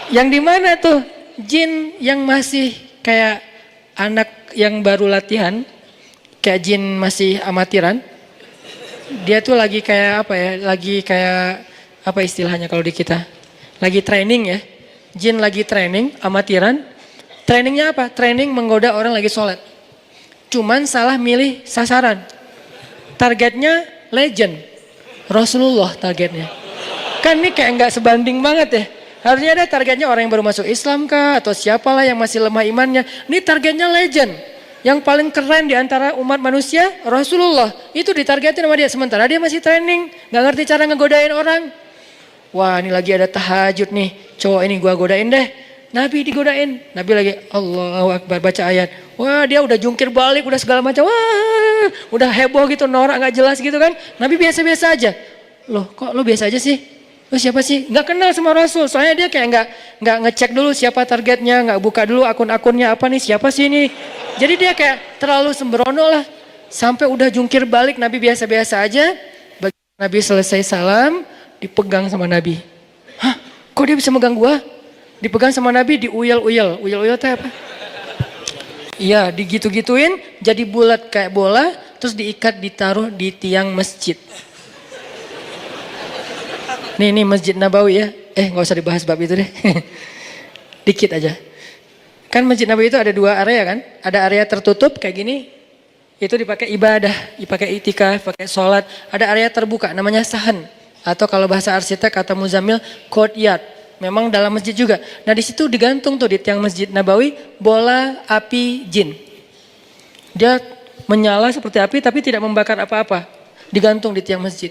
Yang di mana tuh? Jin yang masih kayak anak yang baru latihan, kayak jin masih amatiran. Dia tuh lagi kayak apa ya? Lagi kayak apa istilahnya kalau di kita? Lagi training ya. Jin lagi training, amatiran. Trainingnya apa? Training menggoda orang lagi sholat. Cuman salah milih sasaran. Targetnya legend. Rasulullah targetnya. Kan ini kayak nggak sebanding banget ya. Harusnya ada targetnya orang yang baru masuk Islam kah? Atau siapalah yang masih lemah imannya. Ini targetnya legend. Yang paling keren di antara umat manusia, Rasulullah. Itu ditargetin sama dia. Sementara dia masih training. Nggak ngerti cara ngegodain orang. Wah ini lagi ada tahajud nih. Cowok ini gua godain deh. Nabi digodain. Nabi lagi Allahu Akbar baca ayat. Wah dia udah jungkir balik, udah segala macam. Wah udah heboh gitu, norak gak jelas gitu kan. Nabi biasa-biasa aja. Loh kok lo biasa aja sih? Lo siapa sih? Gak kenal sama Rasul. Soalnya dia kayak gak ngecek dulu siapa targetnya. Gak buka dulu akun-akunnya apa nih. Siapa sih ini? Jadi dia kayak terlalu sembrono lah. Sampai udah jungkir balik Nabi biasa-biasa aja. Nabi selesai salam, dipegang sama Nabi. Hah? Kok dia bisa megang gua? Dipegang sama Nabi, diuyel-uyel. Uyel-uyel itu apa? Iya, digitu-gituin, jadi bulat kayak bola, terus diikat, ditaruh di tiang masjid. Nih Masjid Nabawi ya. Gak usah dibahas bab itu deh. Dikit aja. Kan Masjid Nabawi itu ada dua area kan? Ada area tertutup kayak gini. Itu dipakai ibadah, dipakai itikaf, pakai sholat. Ada area terbuka, namanya sahan. Atau kalau bahasa arsitek kata Muzamil, courtyard. Memang dalam masjid juga. Nah di situ digantung tuh di tiang Masjid Nabawi bola api jin. Dia menyala seperti api tapi tidak membakar apa-apa. Digantung di tiang masjid.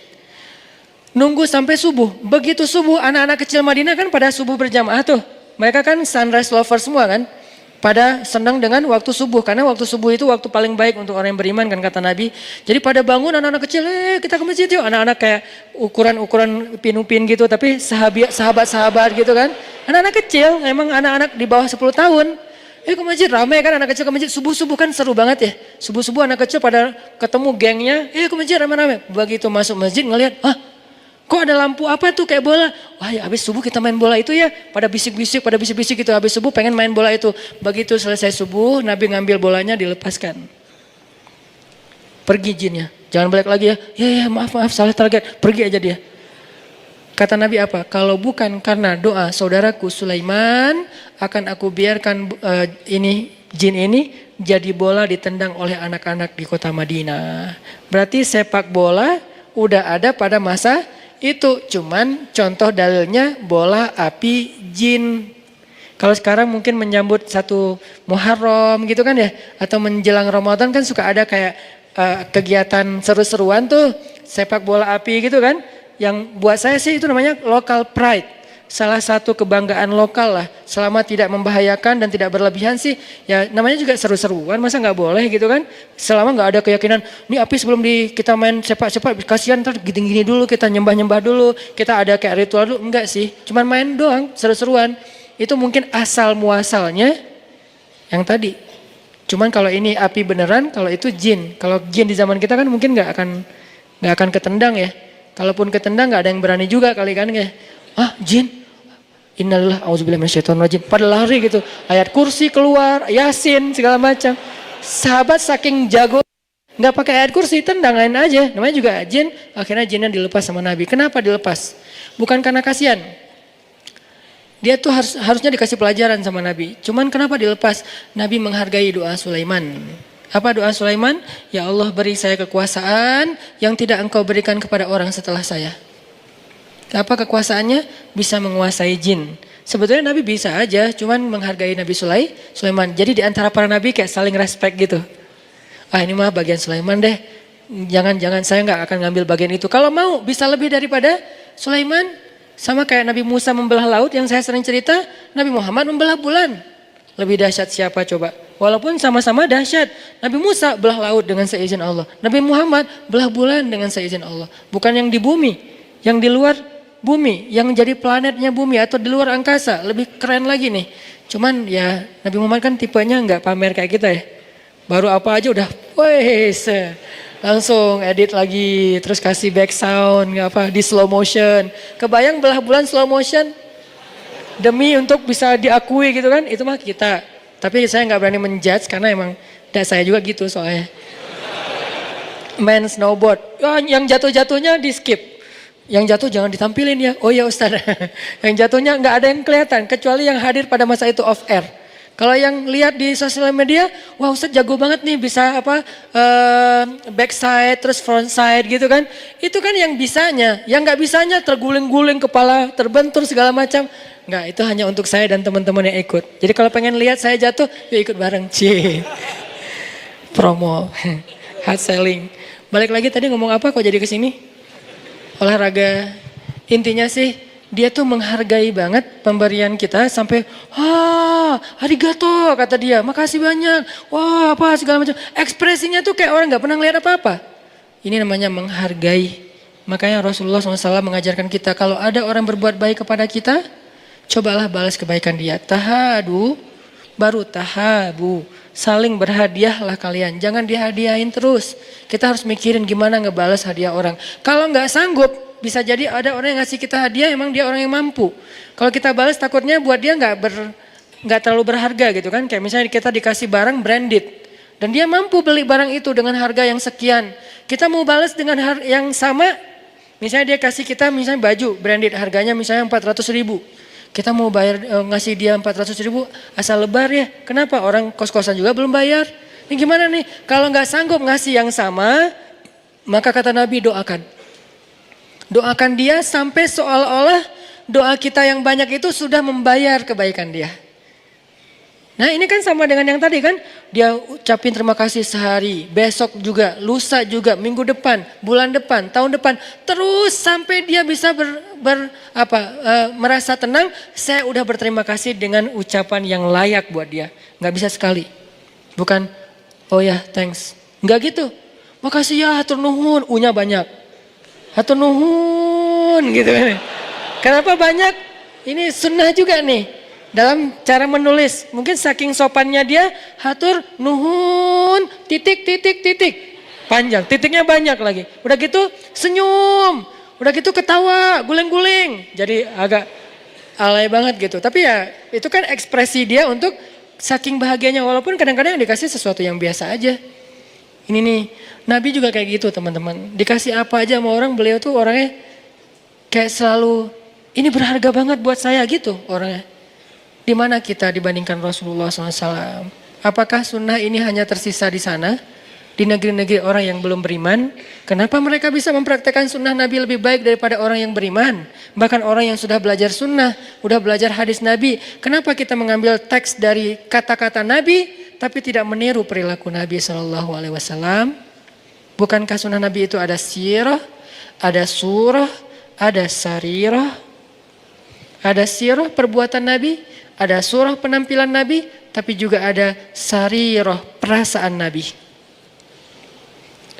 Nunggu sampai subuh. Begitu subuh anak-anak kecil Madinah kan pada subuh berjamaah tuh. Mereka kan sunrise lover semua kan. Pada senang dengan waktu subuh. Karena waktu subuh itu waktu paling baik untuk orang yang beriman kan kata Nabi. Jadi pada bangun anak-anak kecil, kita ke masjid yuk. Anak-anak kayak ukuran pinupin gitu. Tapi sahabat-sahabat gitu kan. Anak-anak kecil, emang anak-anak di bawah 10 tahun. Ke masjid, ramai kan anak kecil ke masjid. Subuh-subuh kan seru banget ya. Subuh-subuh anak kecil pada ketemu gengnya. Ke masjid ramai-ramai. Begitu masuk masjid ngelihat, kok ada lampu apa tuh kayak bola? Wah ya habis subuh kita main bola itu ya. Pada bisik-bisik gitu. Habis subuh pengen main bola itu. Begitu selesai subuh Nabi ngambil bolanya dilepaskan. Pergi jinnya. Jangan balik lagi ya. Ya maaf salah target. Pergi aja dia. Kata Nabi apa? Kalau bukan karena doa saudaraku Sulaiman. Akan aku biarkan jin ini jadi bola ditendang oleh anak-anak di kota Madinah. Berarti sepak bola udah ada pada masa itu, cuman contoh dalilnya bola api jin. Kalau sekarang mungkin menyambut satu Muharram gitu kan ya, atau menjelang Ramadan kan suka ada kayak kegiatan seru-seruan tuh, sepak bola api gitu kan. Yang buat saya sih itu namanya local pride. Salah satu kebanggaan lokal lah, selama tidak membahayakan dan tidak berlebihan sih, ya namanya juga seru-seruan, masa nggak boleh gitu kan? Selama nggak ada keyakinan, ini api sebelum kita main sepak-sepak, kasihan ntar gini-gini dulu, kita nyembah-nyembah dulu, kita ada kayak ritual dulu, enggak sih, cuman main doang, seru-seruan. Itu mungkin asal muasalnya yang tadi. Cuman kalau ini api beneran, kalau itu jin. Kalau jin di zaman kita kan mungkin nggak akan ketendang ya. Kalaupun ketendang nggak ada yang berani juga kali kan ya. Jin, innalillahi auzubillahi minasyaitonirrajim. Pada lari gitu, ayat kursi keluar, yasin segala macam. Sahabat saking jago, nggak pakai ayat kursi, tendangain aja. Namanya juga jin. Akhirnya jinnya dilepas sama Nabi. Kenapa dilepas? Bukan karena kasihan. Dia tuh harusnya dikasih pelajaran sama Nabi. Cuman kenapa dilepas? Nabi menghargai doa Sulaiman. Apa doa Sulaiman? Ya Allah, beri saya kekuasaan yang tidak engkau berikan kepada orang setelah saya. Apa kekuasaannya? Bisa menguasai jin. Sebetulnya Nabi bisa aja, cuman menghargai Nabi Sulaiman. Jadi di antara para Nabi kayak saling respect gitu. Ah, ini mah bagian Sulaiman deh. Jangan saya nggak akan ngambil bagian itu. Kalau mau bisa lebih daripada Sulaiman. Sama kayak Nabi Musa membelah laut yang saya sering cerita. Nabi Muhammad membelah bulan. Lebih dahsyat siapa coba? Walaupun sama-sama dahsyat. Nabi Musa belah laut dengan seizin Allah. Nabi Muhammad belah bulan dengan seizin Allah. Bukan yang di bumi, yang di luar bumi, yang jadi planetnya bumi atau di luar angkasa. Lebih keren lagi nih. Cuman ya Nabi Muhammad kan tipenya nggak pamer kayak kita ya. Baru apa aja udah, wes langsung edit lagi, terus kasih back sound, nggak apa di slow motion. Kebayang belah bulan slow motion? Demi untuk bisa diakui gitu kan, itu mah kita. Tapi saya nggak berani menjudge karena emang saya juga gitu soalnya. Main snowboard, yang jatuh-jatuhnya di skip. Yang jatuh jangan ditampilin ya. Oh ya Ustaz. Yang jatuhnya nggak ada yang kelihatan kecuali yang hadir pada masa itu off air. Kalau yang lihat di sosial media, wah Ustaz jago banget nih bisa backside terus frontside gitu kan. Itu kan yang bisanya. Yang nggak bisanya terguling-guling kepala, terbentur segala macam. Enggak, itu hanya untuk saya dan teman-teman yang ikut. Jadi kalau pengen lihat saya jatuh, yuk ikut bareng. Promo, hard selling. Balik lagi tadi ngomong apa kok jadi kesini? Olahraga. Intinya sih, dia tuh menghargai banget pemberian kita sampai, arigato kata dia, makasih banyak. Wah apa segala macam. Ekspresinya tuh kayak orang gak pernah ngeliat apa-apa. Ini namanya menghargai. Makanya Rasulullah SAW mengajarkan kita, kalau ada orang berbuat baik kepada kita, cobalah balas kebaikan dia. Tahadu, baru tahabu. Saling berhadiahlah kalian. Jangan dihadiahin terus. Kita harus mikirin gimana ngebalas hadiah orang. Kalau nggak sanggup, bisa jadi ada orang yang ngasih kita hadiah, emang dia orang yang mampu. Kalau kita balas takutnya buat dia nggak terlalu berharga gitu kan. Kayak misalnya kita dikasih barang branded. Dan dia mampu beli barang itu dengan harga yang sekian. Kita mau balas dengan yang sama. Misalnya dia kasih kita misalnya baju branded harganya misalnya 400.000. Kita mau bayar ngasih dia 400.000 asal lebar ya. Kenapa? Orang kos-kosan juga belum bayar. Ini gimana nih? Kalau nggak sanggup ngasih yang sama, maka kata Nabi doakan. Doakan dia sampai seolah-olah doa kita yang banyak itu sudah membayar kebaikan dia. Nah ini kan sama dengan yang tadi kan. Dia ucapin terima kasih sehari, besok juga, lusa juga, minggu depan, bulan depan, tahun depan. Terus sampai dia bisa merasa tenang, saya udah berterima kasih dengan ucapan yang layak buat dia. Gak bisa sekali. Bukan, oh ya thanks. Enggak gitu. Makasih ya hatur nuhun, U-nya banyak. Hatur nuhun gitu kan. Kenapa banyak? Ini sunnah juga nih. Dalam cara menulis, mungkin saking sopannya dia, hatur nuhun, titik. Panjang, titiknya banyak lagi. Udah gitu senyum, udah gitu ketawa, guling-guling. Jadi agak alay banget gitu. Tapi ya itu kan ekspresi dia untuk saking bahagianya. Walaupun kadang-kadang dikasih sesuatu yang biasa aja. Ini nih, Nabi juga kayak gitu teman-teman. Dikasih apa aja sama orang, beliau tuh orangnya kayak selalu, ini berharga banget buat saya gitu orangnya. Di mana kita dibandingkan Rasulullah SAW? Apakah sunnah ini hanya tersisa di sana? Di negeri-negeri orang yang belum beriman? Kenapa mereka bisa mempraktekkan sunnah Nabi lebih baik daripada orang yang beriman? Bahkan orang yang sudah belajar sunnah, sudah belajar hadis Nabi. Kenapa kita mengambil teks dari kata-kata Nabi, tapi tidak meniru perilaku Nabi SAW? Bukankah sunnah Nabi itu ada sirah, ada surah, ada sarirah, ada sirah perbuatan Nabi, ada surah penampilan Nabi, tapi juga ada sarirah perasaan Nabi.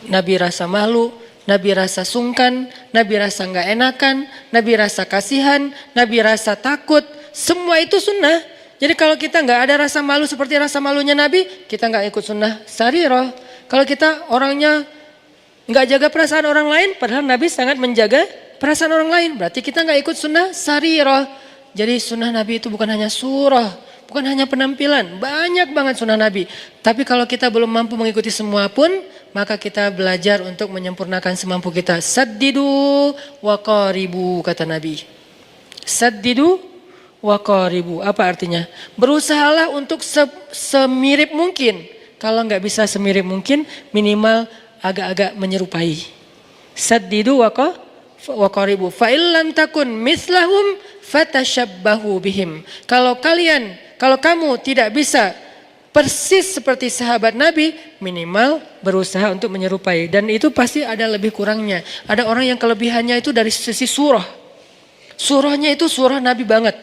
Nabi rasa malu, Nabi rasa sungkan, Nabi rasa nggak enakan, Nabi rasa kasihan, Nabi rasa takut. Semua itu sunnah. Jadi kalau kita nggak ada rasa malu seperti rasa malunya Nabi, kita nggak ikut sunnah sarirah. Kalau kita orangnya nggak jaga perasaan orang lain, padahal Nabi sangat menjaga perasaan orang lain, berarti kita nggak ikut sunnah sarirah. Jadi sunnah Nabi itu bukan hanya surah, bukan hanya penampilan, banyak banget sunnah Nabi. Tapi kalau kita belum mampu mengikuti semua pun, maka kita belajar untuk menyempurnakan semampu kita. Saddidu wa qaribu kata Nabi. Saddidu wa qaribu, apa artinya? Berusahalah untuk semirip mungkin Kalau nggak bisa semirip mungkin, minimal agak-agak menyerupai. Saddidu wa qaribu. Fa illam takun mislahum fatashabbahu bihim. Kalau kamu tidak bisa persis seperti sahabat Nabi, minimal berusaha untuk menyerupai. Dan itu pasti ada lebih kurangnya. Ada orang yang kelebihannya itu dari sisi surah. Surahnya itu surah Nabi banget.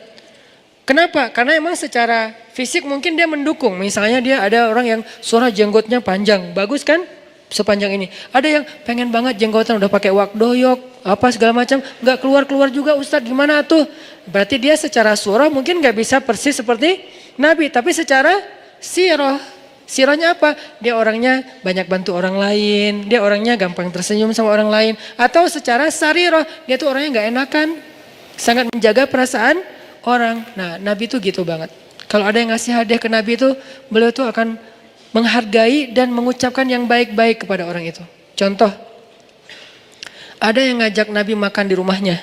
Kenapa? Karena emang secara fisik mungkin dia mendukung. Misalnya dia ada orang yang surah jenggotnya panjang. Bagus kan? Sepanjang ini. Ada yang pengen banget jenggotan udah pakai wak doyok, apa segala macam. Gak keluar-keluar juga Ustadz, gimana tuh? Berarti dia secara surah mungkin gak bisa persis seperti Nabi. Tapi secara sirahnya apa? Dia orangnya banyak bantu orang lain. Dia orangnya gampang tersenyum sama orang lain. Atau secara sarirah, dia tuh orangnya gak enakan. Sangat menjaga perasaan orang. Nah, Nabi tuh gitu banget. Kalau ada yang ngasih hadiah ke Nabi itu, beliau tuh akan menghargai dan mengucapkan yang baik-baik kepada orang itu. Contoh, ada yang ngajak Nabi makan di rumahnya.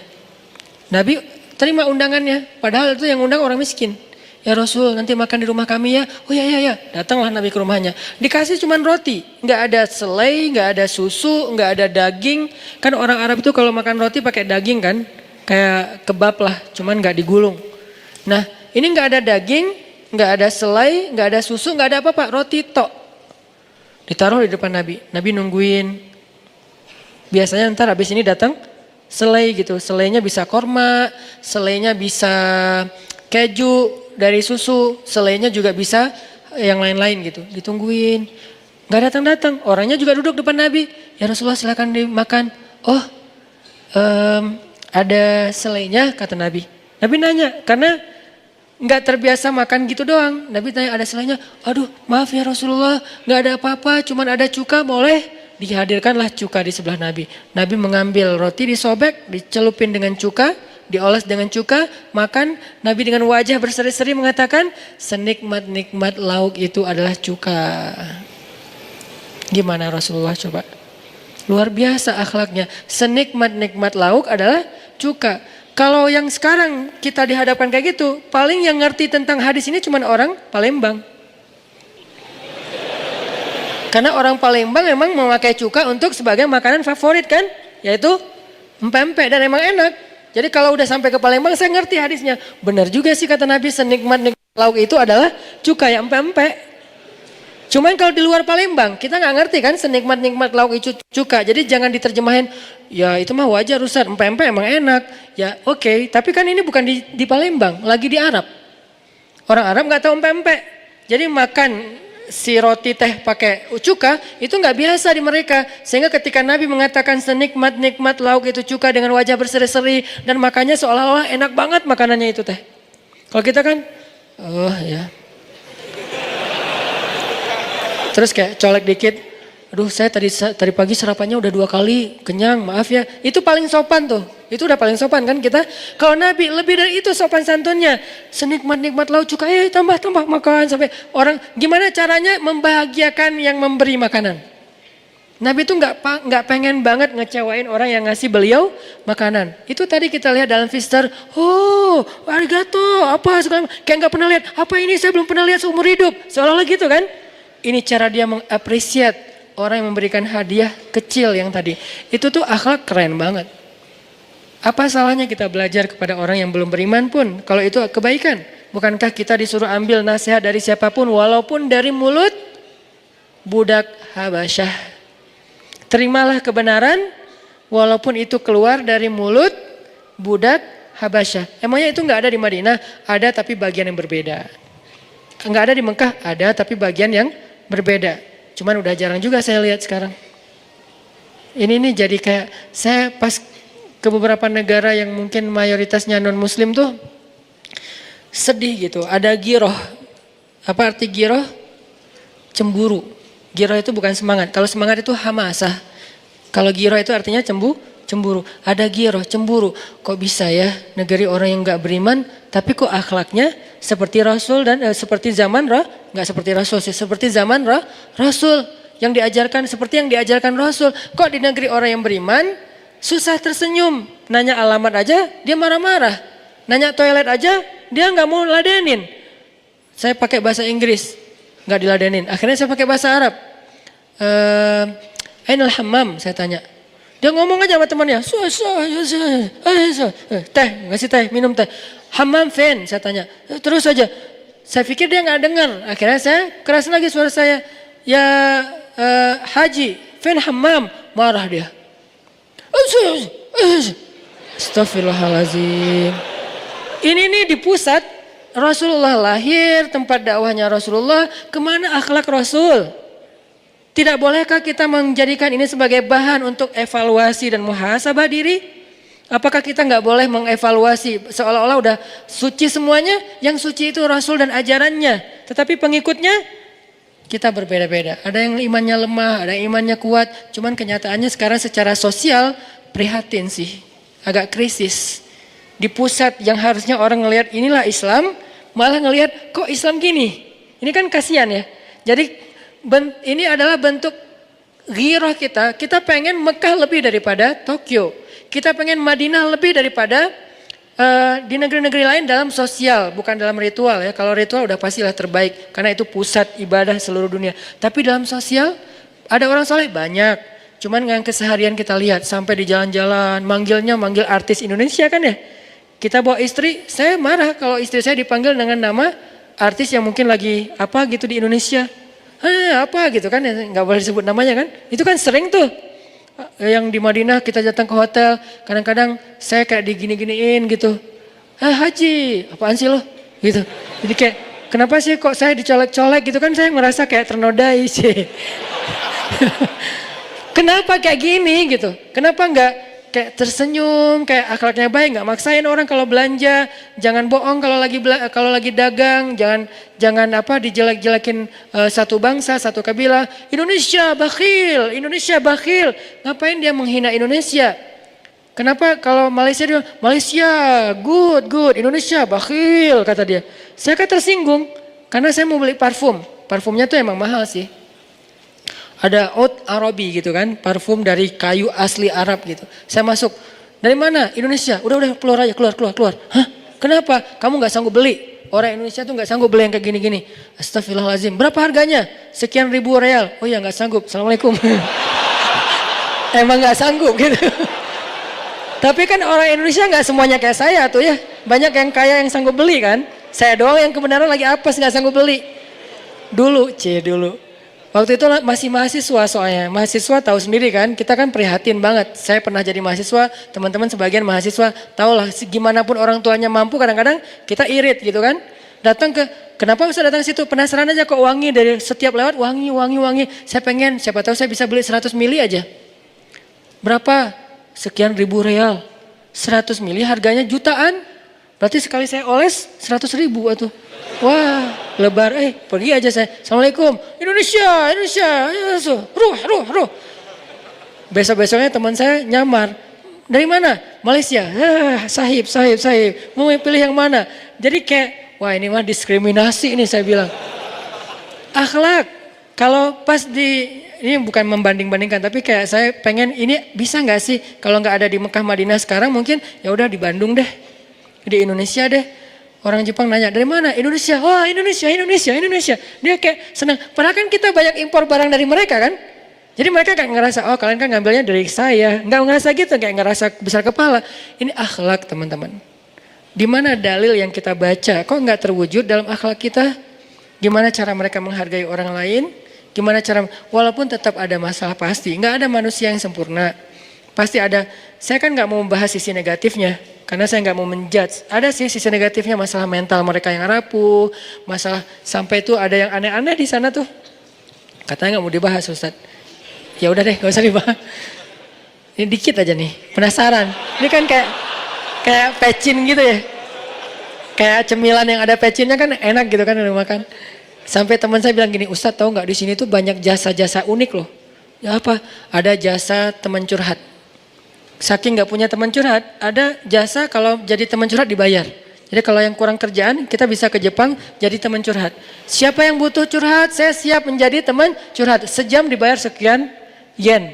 Nabi terima undangannya, padahal itu yang undang orang miskin. Ya Rasul, nanti makan di rumah kami ya. Oh ya. Datanglah Nabi ke rumahnya. Dikasih cuman roti, nggak ada selai, nggak ada susu, nggak ada daging. Kan orang Arab itu kalau makan roti pakai daging kan, kayak kebab lah, cuman nggak digulung. Nah, ini nggak ada daging, nggak ada selai, nggak ada susu, nggak ada apa-apa, roti tok. Ditaruh di depan Nabi. Nabi nungguin. Biasanya ntar habis ini datang selai gitu. Selainya bisa korma, selainya bisa keju dari susu, selainya juga bisa yang lain-lain gitu. Ditungguin. Nggak datang-datang. Orangnya juga duduk depan Nabi. Ya Rasulullah silakan dimakan. Oh, ada selainya kata Nabi. Nabi nanya karena nggak terbiasa makan gitu doang. Nabi tanya ada selainya. Aduh maaf ya Rasulullah, nggak ada apa-apa, cuman ada cuka boleh. Dihadirkanlah cuka di sebelah Nabi. Nabi mengambil roti disobek, dicelupin dengan cuka, dioles dengan cuka, makan. Nabi dengan wajah berseri-seri mengatakan, senikmat-nikmat lauk itu adalah cuka. Gimana Rasulullah coba? Luar biasa akhlaknya. Senikmat-nikmat lauk adalah cuka. Kalau yang sekarang kita dihadapkan kayak gitu, paling yang ngerti tentang hadis ini cuma orang Palembang. Karena orang Palembang memang memakai cuka untuk sebagai makanan favorit kan, yaitu empek-empek dan emang enak. Jadi kalau udah sampai ke Palembang saya ngerti hadisnya. Benar juga sih kata Nabi, senikmat-nikmat lauk itu adalah cuka yang empek-empek. Cuman kalau di luar Palembang kita nggak ngerti kan senikmat-nikmat lauk itu cuka. Jadi jangan diterjemahin, ya itu mah wajar Ustaz, empek-empek emang enak. Ya oke, tapi kan ini bukan di Palembang, lagi di Arab. Orang Arab nggak tahu empek-empek. Jadi makan si roti teh pakai cuka itu nggak biasa di mereka. Sehingga ketika Nabi mengatakan senikmat-nikmat lauk itu cuka dengan wajah berseri-seri dan makannya seolah-olah enak banget makanannya itu teh. Kalau kita kan, oh ya. Terus kayak colek dikit, aduh saya tadi pagi sarapannya udah 2 kali, kenyang maaf ya. Itu paling sopan tuh, itu udah paling sopan kan kita. Kalau Nabi lebih dari itu sopan santunnya. Senikmat-nikmat lauk cuka, tambah makan sampai orang. Gimana caranya membahagiakan yang memberi makanan. Nabi itu nggak pengen banget ngecewain orang yang ngasih beliau makanan. Itu tadi kita lihat dalam Fister, oh arigato, apa segala, kayak nggak pernah lihat, apa ini saya belum pernah lihat seumur hidup. Seolah-olah gitu kan. Ini cara dia mengapresiat orang yang memberikan hadiah kecil yang tadi. Itu tuh akhlak keren banget. Apa salahnya kita belajar kepada orang yang belum beriman pun kalau itu kebaikan? Bukankah kita disuruh ambil nasihat dari siapapun walaupun dari mulut budak Habasyah? Terimalah kebenaran walaupun itu keluar dari mulut budak Habasyah. Emangnya itu nggak ada di Madinah? Ada tapi bagian yang berbeda. Nggak ada di Mekah? Ada tapi bagian yang berbeda. Cuman udah jarang juga saya lihat sekarang. Ini jadi kayak saya pas ke beberapa negara yang mungkin mayoritasnya non muslim tuh sedih gitu. Ada giroh. Apa arti giroh? Cemburu. Giroh itu bukan semangat. Kalau semangat itu hamasah. Kalau giroh itu artinya cemburu. Ada giroh, cemburu. Kok bisa ya negeri orang yang gak beriman tapi kok akhlaknya seperti Rasul dan seperti zaman nggak seperti Rasul sih, seperti zaman Rasul yang diajarkan seperti yang diajarkan Rasul. Kok di negeri orang yang beriman susah tersenyum, nanya alamat aja dia marah-marah, nanya toilet aja dia nggak mau ladenin. Saya pakai bahasa Inggris, nggak diladenin. Akhirnya saya pakai bahasa Arab. Ainal hammam, saya tanya. Dia ngomong aja sama temannya, teh, ngasih teh, minum teh. Hammam fen, saya tanya. Terus aja. Saya pikir dia nggak dengar. Akhirnya saya keras lagi suara saya. Ya Haji, fen hammam, marah dia. Astagfirullahaladzim. Ini nih di pusat Rasulullah lahir, tempat dakwahnya Rasulullah. Kemana akhlak Rasul? Tidak bolehkah kita menjadikan ini sebagai bahan untuk evaluasi dan muhasabah diri? Apakah kita nggak boleh mengevaluasi seolah-olah udah suci semuanya? Yang suci itu Rasul dan ajarannya. Tetapi pengikutnya kita berbeda-beda. Ada yang imannya lemah, ada yang imannya kuat. Cuman kenyataannya sekarang secara sosial prihatin sih. Agak krisis. Di pusat yang harusnya orang ngelihat inilah Islam, malah ngelihat kok Islam gini. Ini kan kasihan ya. Jadi ini adalah bentuk ghirah kita. Kita pengen Mekah lebih daripada Tokyo. Kita pengen Madinah lebih daripada di negeri-negeri lain dalam sosial, bukan dalam ritual ya. Kalau ritual udah pastilah terbaik karena itu pusat ibadah seluruh dunia. Tapi dalam sosial ada orang soleh banyak. Cuman yang keseharian kita lihat sampai di jalan-jalan manggil artis Indonesia kan ya. Kita bawa istri, saya marah kalau istri saya dipanggil dengan nama artis yang mungkin lagi apa gitu di Indonesia. Apa gitu kan, nggak boleh disebut namanya kan. Itu kan sering tuh. Yang di Madinah kita datang ke hotel, kadang-kadang saya kayak digini-giniin gitu. Haji, apaan sih lo? Gitu. Jadi kayak, kenapa sih kok saya dicolek-colek gitu kan, saya merasa kayak ternodai sih. Kenapa kayak gini gitu? Kenapa nggak kayak tersenyum, kayak akhlaknya baik, nggak maksain orang kalau belanja, jangan bohong kalau lagi dagang, jangan dijelek-jelekin satu bangsa, satu kabilah. Indonesia bakhil. Ngapain dia menghina Indonesia? Kenapa kalau Malaysia dia Malaysia good, Indonesia bakhil kata dia. Saya kan tersinggung karena saya mau beli parfum. Parfumnya tuh emang mahal sih. Ada Oud Arabi gitu kan, parfum dari kayu asli Arab gitu. Saya masuk, dari mana? Indonesia. Udah keluar aja, keluar. Hah? Kenapa? Kamu nggak sanggup beli? Orang Indonesia tuh nggak sanggup beli yang kayak gini-gini. Astagfirullahaladzim. Berapa harganya? Sekian ribu real. Oh ya nggak sanggup. Assalamualaikum. Emang nggak sanggup gitu. Tapi kan orang Indonesia nggak semuanya kayak saya tuh ya. Banyak yang kaya yang sanggup beli kan. Saya doang yang kebenaran lagi apes nggak sanggup beli. Dulu. Waktu itu masih mahasiswa soalnya. Mahasiswa tahu sendiri kan, kita kan prihatin banget. Saya pernah jadi mahasiswa, teman-teman sebagian mahasiswa tahulah gimana pun orang tuanya mampu kadang-kadang kita irit gitu kan. Datang kenapa bisa datang ke situ? Penasaran aja kok wangi dari setiap lewat wangi. Saya pengen, siapa tahu saya bisa beli 100 mili aja. Berapa? Sekian ribu real. 100 mili harganya jutaan. Berarti sekali saya oles 100 ribu atau. Wah, lebar, pergi aja saya. Assalamualaikum, Indonesia, ruh. Besok-besoknya teman saya nyamar. Dari mana? Malaysia. Sahib. Mau pilih yang mana? Jadi kayak, wah ini mah diskriminasi ini saya bilang. Akhlak, kalau pas ini bukan membanding-bandingkan, tapi kayak saya pengen ini bisa nggak sih kalau nggak ada di Mekah Madinah sekarang mungkin ya udah di Bandung deh, di Indonesia deh. Orang Jepang nanya, dari mana? Indonesia. Wah Indonesia. Dia kayak senang. Padahal kan kita banyak impor barang dari mereka kan. Jadi mereka kayak ngerasa, oh kalian kan ngambilnya dari saya. Nggak ngerasa gitu, kayak ngerasa besar kepala. Ini akhlak teman-teman. Di mana dalil yang kita baca, kok nggak terwujud dalam akhlak kita? Gimana cara mereka menghargai orang lain? Gimana cara, walaupun tetap ada masalah pasti. Nggak ada manusia yang sempurna. Pasti ada, saya kan nggak mau membahas sisi negatifnya. Karena saya nggak mau menjudge. Ada sih sisi negatifnya, masalah mental mereka yang rapuh, masalah sampai itu ada yang aneh-aneh di sana tuh. Katanya nggak mau dibahas Ustadz. Ya udah deh, nggak usah dibahas. Ini dikit aja nih, penasaran. Ini kan kayak pecin gitu ya. Kayak cemilan yang ada pecinnya kan enak gitu kan udah makan. Sampai teman saya bilang gini, Ustadz tahu nggak di sini tuh banyak jasa-jasa unik loh. Ya apa? Ada jasa teman curhat. Saking nggak punya teman curhat, ada jasa kalau jadi teman curhat dibayar. Jadi kalau yang kurang kerjaan, kita bisa ke Jepang jadi teman curhat. Siapa yang butuh curhat, saya siap menjadi teman curhat. Sejam dibayar sekian yen.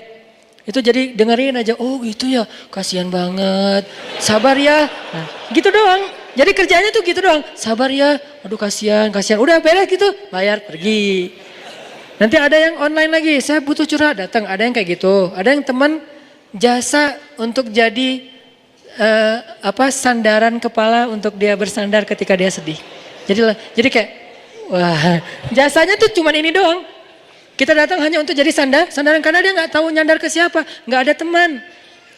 Itu jadi dengerin aja, oh gitu ya, kasihan banget. Sabar ya. Nah, gitu doang. Jadi kerjanya tuh gitu doang. Sabar ya, aduh kasihan. Udah beres gitu, bayar pergi. Nanti ada yang online lagi, saya butuh curhat, datang. Ada yang kayak gitu. Ada yang teman jasa untuk jadi sandaran kepala untuk dia bersandar ketika dia sedih. Jadi kayak, wah, jasanya tuh cuman ini doang. Kita datang hanya untuk jadi sandaran karena dia nggak tahu nyandar ke siapa, nggak ada teman.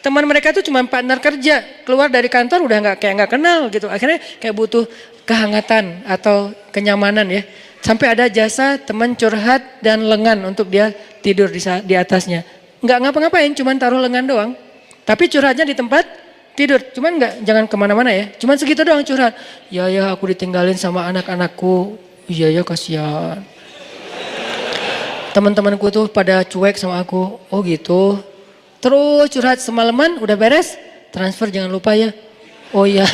Teman mereka tuh cuma partner kerja, keluar dari kantor udah nggak kenal gitu. Akhirnya kayak butuh kehangatan atau kenyamanan ya. Sampai ada jasa teman curhat dan lengan untuk dia tidur di atasnya. Nggak ngapa-ngapain, cuma taruh lengan doang. Tapi curhatnya di tempat tidur. Cuman jangan kemana-mana ya. Cuman segitu doang curhat. Ya aku ditinggalin sama anak-anakku. Iya kasihan. Teman-temanku tuh pada cuek sama aku. Oh gitu. Terus curhat semalaman udah beres. Transfer jangan lupa ya. Oh iya.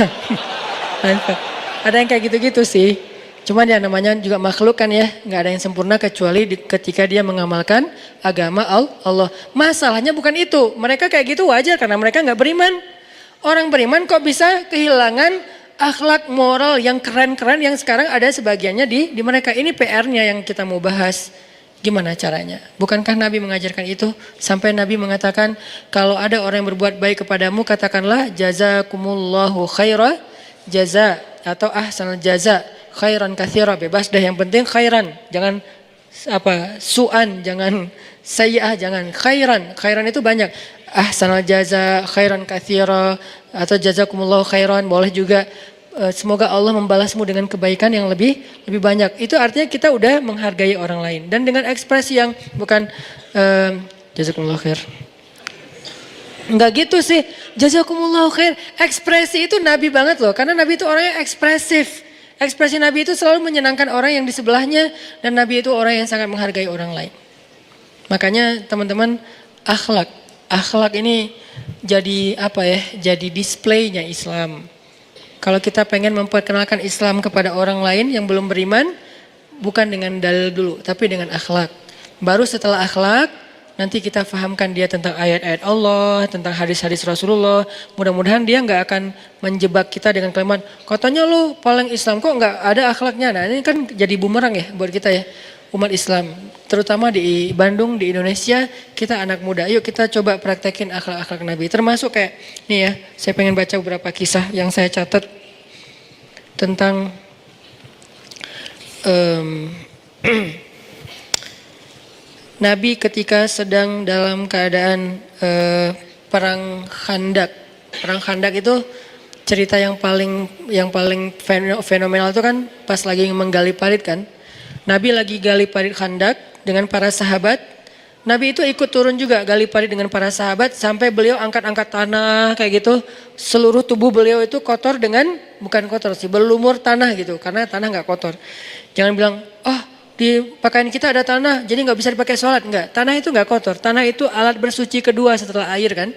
Ada yang kayak gitu-gitu sih. Cuman ya namanya juga makhluk kan ya. Gak ada yang sempurna kecuali ketika dia mengamalkan agama Allah. Masalahnya bukan itu. Mereka kayak gitu wajar karena mereka gak beriman. Orang beriman kok bisa kehilangan akhlak moral yang keren-keren yang sekarang ada sebagiannya di mereka. Ini PR-nya yang kita mau bahas. Gimana caranya? Bukankah Nabi mengajarkan itu? Sampai Nabi mengatakan kalau ada orang yang berbuat baik kepadamu katakanlah jazakumullahu khaira jaza atau ahsanal jaza khairan katsira, bebas dah yang penting khairan. Jangan su'an, jangan sayyi'ah, jangan khairan itu banyak. Ahsanal jaza khairan katsira atau jazakumullahu khairan boleh juga. Semoga Allah membalasmu dengan kebaikan yang lebih banyak. Itu artinya kita udah menghargai orang lain. Dan dengan ekspresi yang bukan jazakumullahu khair. Enggak gitu sih. Jazakumullahu khair. Ekspresi itu Nabi banget loh. Karena Nabi itu orangnya ekspresif. Ekspresi Nabi itu selalu menyenangkan orang yang di sebelahnya. Dan Nabi itu orang yang sangat menghargai orang lain. Makanya teman-teman akhlak. Akhlak ini jadi jadi displaynya Islam. Kalau kita pengen memperkenalkan Islam kepada orang lain yang belum beriman, bukan dengan dalil dulu, tapi dengan akhlak. Baru setelah akhlak, nanti kita fahamkan dia tentang ayat-ayat Allah, tentang hadis-hadis Rasulullah. Mudah-mudahan dia nggak akan menjebak kita dengan kalimat, katanya lu paling Islam kok nggak ada akhlaknya. Nah ini kan jadi bumerang ya buat kita ya, umat Islam. Terutama di Bandung, di Indonesia, kita anak muda. Yuk kita coba praktekin akhlak-akhlak Nabi. Termasuk kayak, nih ya, saya pengen baca beberapa kisah yang saya catat tentang Nabi ketika sedang dalam keadaan perang Khandak. Perang Khandak itu cerita yang paling fenomenal itu kan pas lagi menggali parit kan. Nabi lagi gali parit Khandak dengan para sahabat. Nabi itu ikut turun juga gali parit dengan para sahabat sampai beliau angkat-angkat tanah kayak gitu. Seluruh tubuh beliau itu kotor dengan, bukan kotor sih, berlumur tanah gitu. Karena tanah gak kotor. Jangan bilang, di pakaian kita ada tanah jadi gak bisa dipakai sholat. Enggak, tanah itu gak kotor. Tanah itu alat bersuci kedua setelah air kan.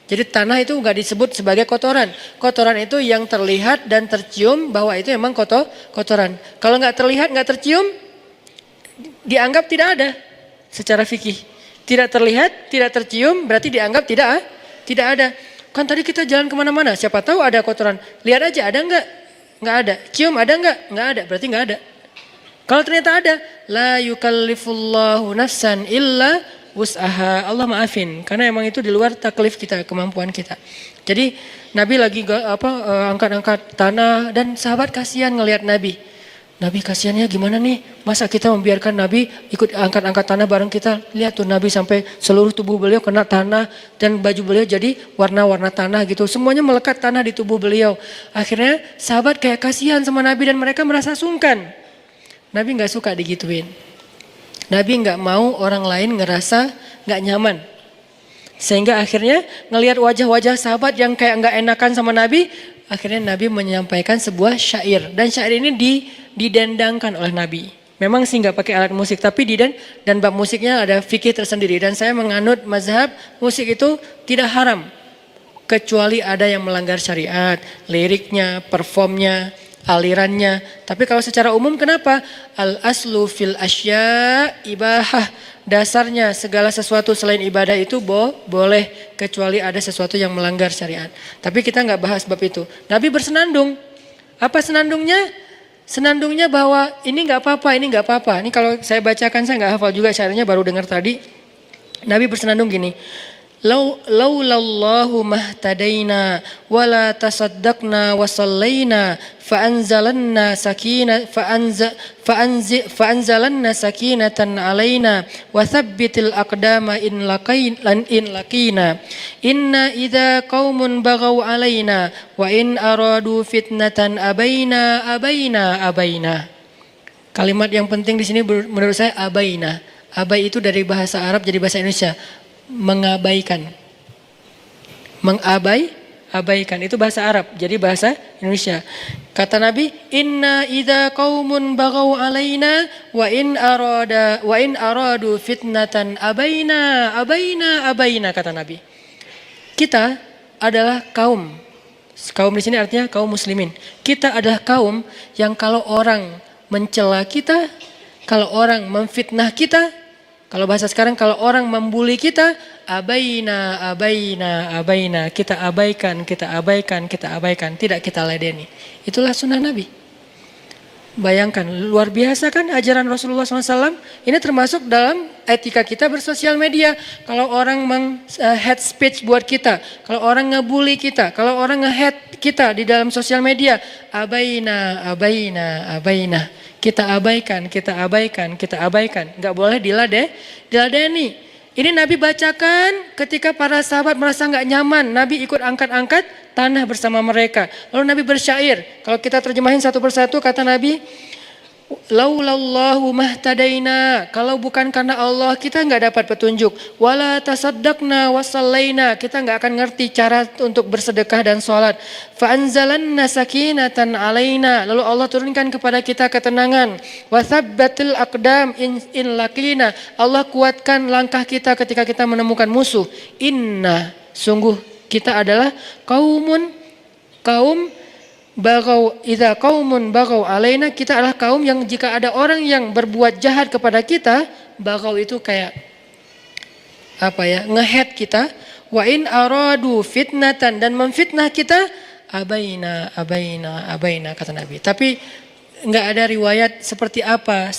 Jadi tanah itu gak disebut sebagai kotoran. Kotoran itu yang terlihat dan tercium bahwa itu memang kotoran. Kalau gak terlihat, gak tercium, dianggap tidak ada. Secara fikih tidak terlihat, tidak tercium berarti dianggap tidak ada. Kan tadi kita jalan kemana-mana, siapa tahu ada kotoran. Lihat aja ada enggak? Enggak ada. Cium ada enggak? Enggak ada. Berarti enggak ada. Kalau ternyata ada, la yukallifullahu nafsan illa wus'aha. Allah maafin karena emang itu di luar taklif kita, kemampuan kita. Jadi Nabi lagi angkat-angkat tanah dan sahabat kasihan ngelihat Nabi. Nabi kasihannya gimana nih? Masa kita membiarkan Nabi ikut angkat-angkat tanah bareng kita? Lihat tuh Nabi sampai seluruh tubuh beliau kena tanah dan baju beliau jadi warna-warna tanah gitu. Semuanya melekat tanah di tubuh beliau. Akhirnya sahabat kayak kasihan sama Nabi dan mereka merasa sungkan. Nabi gak suka digituin. Nabi gak mau orang lain ngerasa gak nyaman. Sehingga akhirnya ngelihat wajah-wajah sahabat yang kayak gak enakan sama Nabi. Akhirnya Nabi menyampaikan sebuah syair. Dan syair ini didendangkan oleh Nabi. Memang sih nggak pakai alat musik, tapi dan bab musiknya ada fikih tersendiri. Dan saya menganut mazhab musik itu tidak haram. Kecuali ada yang melanggar syariat, liriknya, performnya, alirannya. Tapi kalau secara umum kenapa? Al-aslu fil asya ibahah. Dasarnya segala sesuatu selain ibadah itu boleh. Kecuali ada sesuatu yang melanggar syariat. Tapi kita nggak bahas bab itu. Nabi bersenandung. Apa senandungnya? Senandungnya bahwa ini nggak apa-apa, ini nggak apa-apa. Ini kalau saya bacakan saya nggak hafal juga syairnya, baru dengar tadi. Nabi bersenandung gini. Laulallahu mahtadaina wala tasaddaqna wa sallaina fa'anzalanna sakinatan alaina wa thabbitil aqdama in laqina inna idza qaumun baghaw alaina wa in aradu fitnatan abaina. Kalimat yang penting di sini menurut saya abaina. Abai itu dari bahasa Arab jadi bahasa Indonesia. Mengabaikan, abaikan itu bahasa Arab jadi bahasa Indonesia. Kata Nabi, inna idza qaumun baghaw alaina wa in aradu fitnatan abaina kata Nabi. Kita adalah kaum di sini artinya kaum muslimin. Kita adalah kaum yang kalau orang mencela kita, kalau orang memfitnah kita, kalau bahasa sekarang kalau orang membuli kita, abaina, kita abaikan, tidak kita ladeni. Itulah sunnah Nabi. Bayangkan, luar biasa kan ajaran Rasulullah SAW. Ini termasuk dalam etika kita bersosial media. Kalau orang head speech buat kita, kalau orang ngebully kita, kalau orang nge-hate kita di dalam sosial media, abaina. Kita abaikan. Gak boleh diladeni. Ini Nabi bacakan ketika para sahabat merasa gak nyaman. Nabi ikut angkat-angkat tanah bersama mereka. Lalu Nabi bersyair. Kalau kita terjemahin satu persatu kata Nabi, laulallahu mahtadaina, kalau bukan karena Allah kita nggak dapat petunjuk. Wala tasaddaqna wasallaina, kita nggak akan ngerti cara untuk bersedekah dan sholat. Fa'anzalanna sakinatan alaina, lalu Allah turunkan kepada kita ketenangan. Wasabbatil aqdam in laqina, Allah kuatkan langkah kita ketika kita menemukan musuh. Inna, sungguh kita adalah kaum idza qaumun baghaw alaina, kita adalah kaum yang jika ada orang yang berbuat jahat kepada kita, baghaw itu kayak nge-hate kita, wa in aradu fitnatan, dan memfitnah kita, abaina kata Nabi. Tapi enggak ada riwayat seperti apa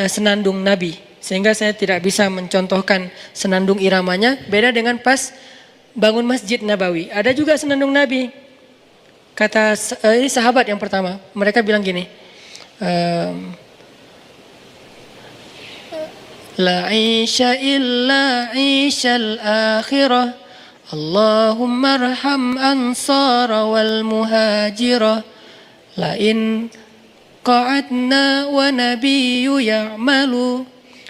senandung Nabi, sehingga saya tidak bisa mencontohkan senandung iramanya. Beda dengan pas bangun Masjid Nabawi, ada juga senandung Nabi. Kata ini sahabat yang pertama, mereka bilang gini, la isha illa ishal akhirah, Allahumma arham ansara wal muhajirah, la in qa'adna wa nabiyyu ya'malu,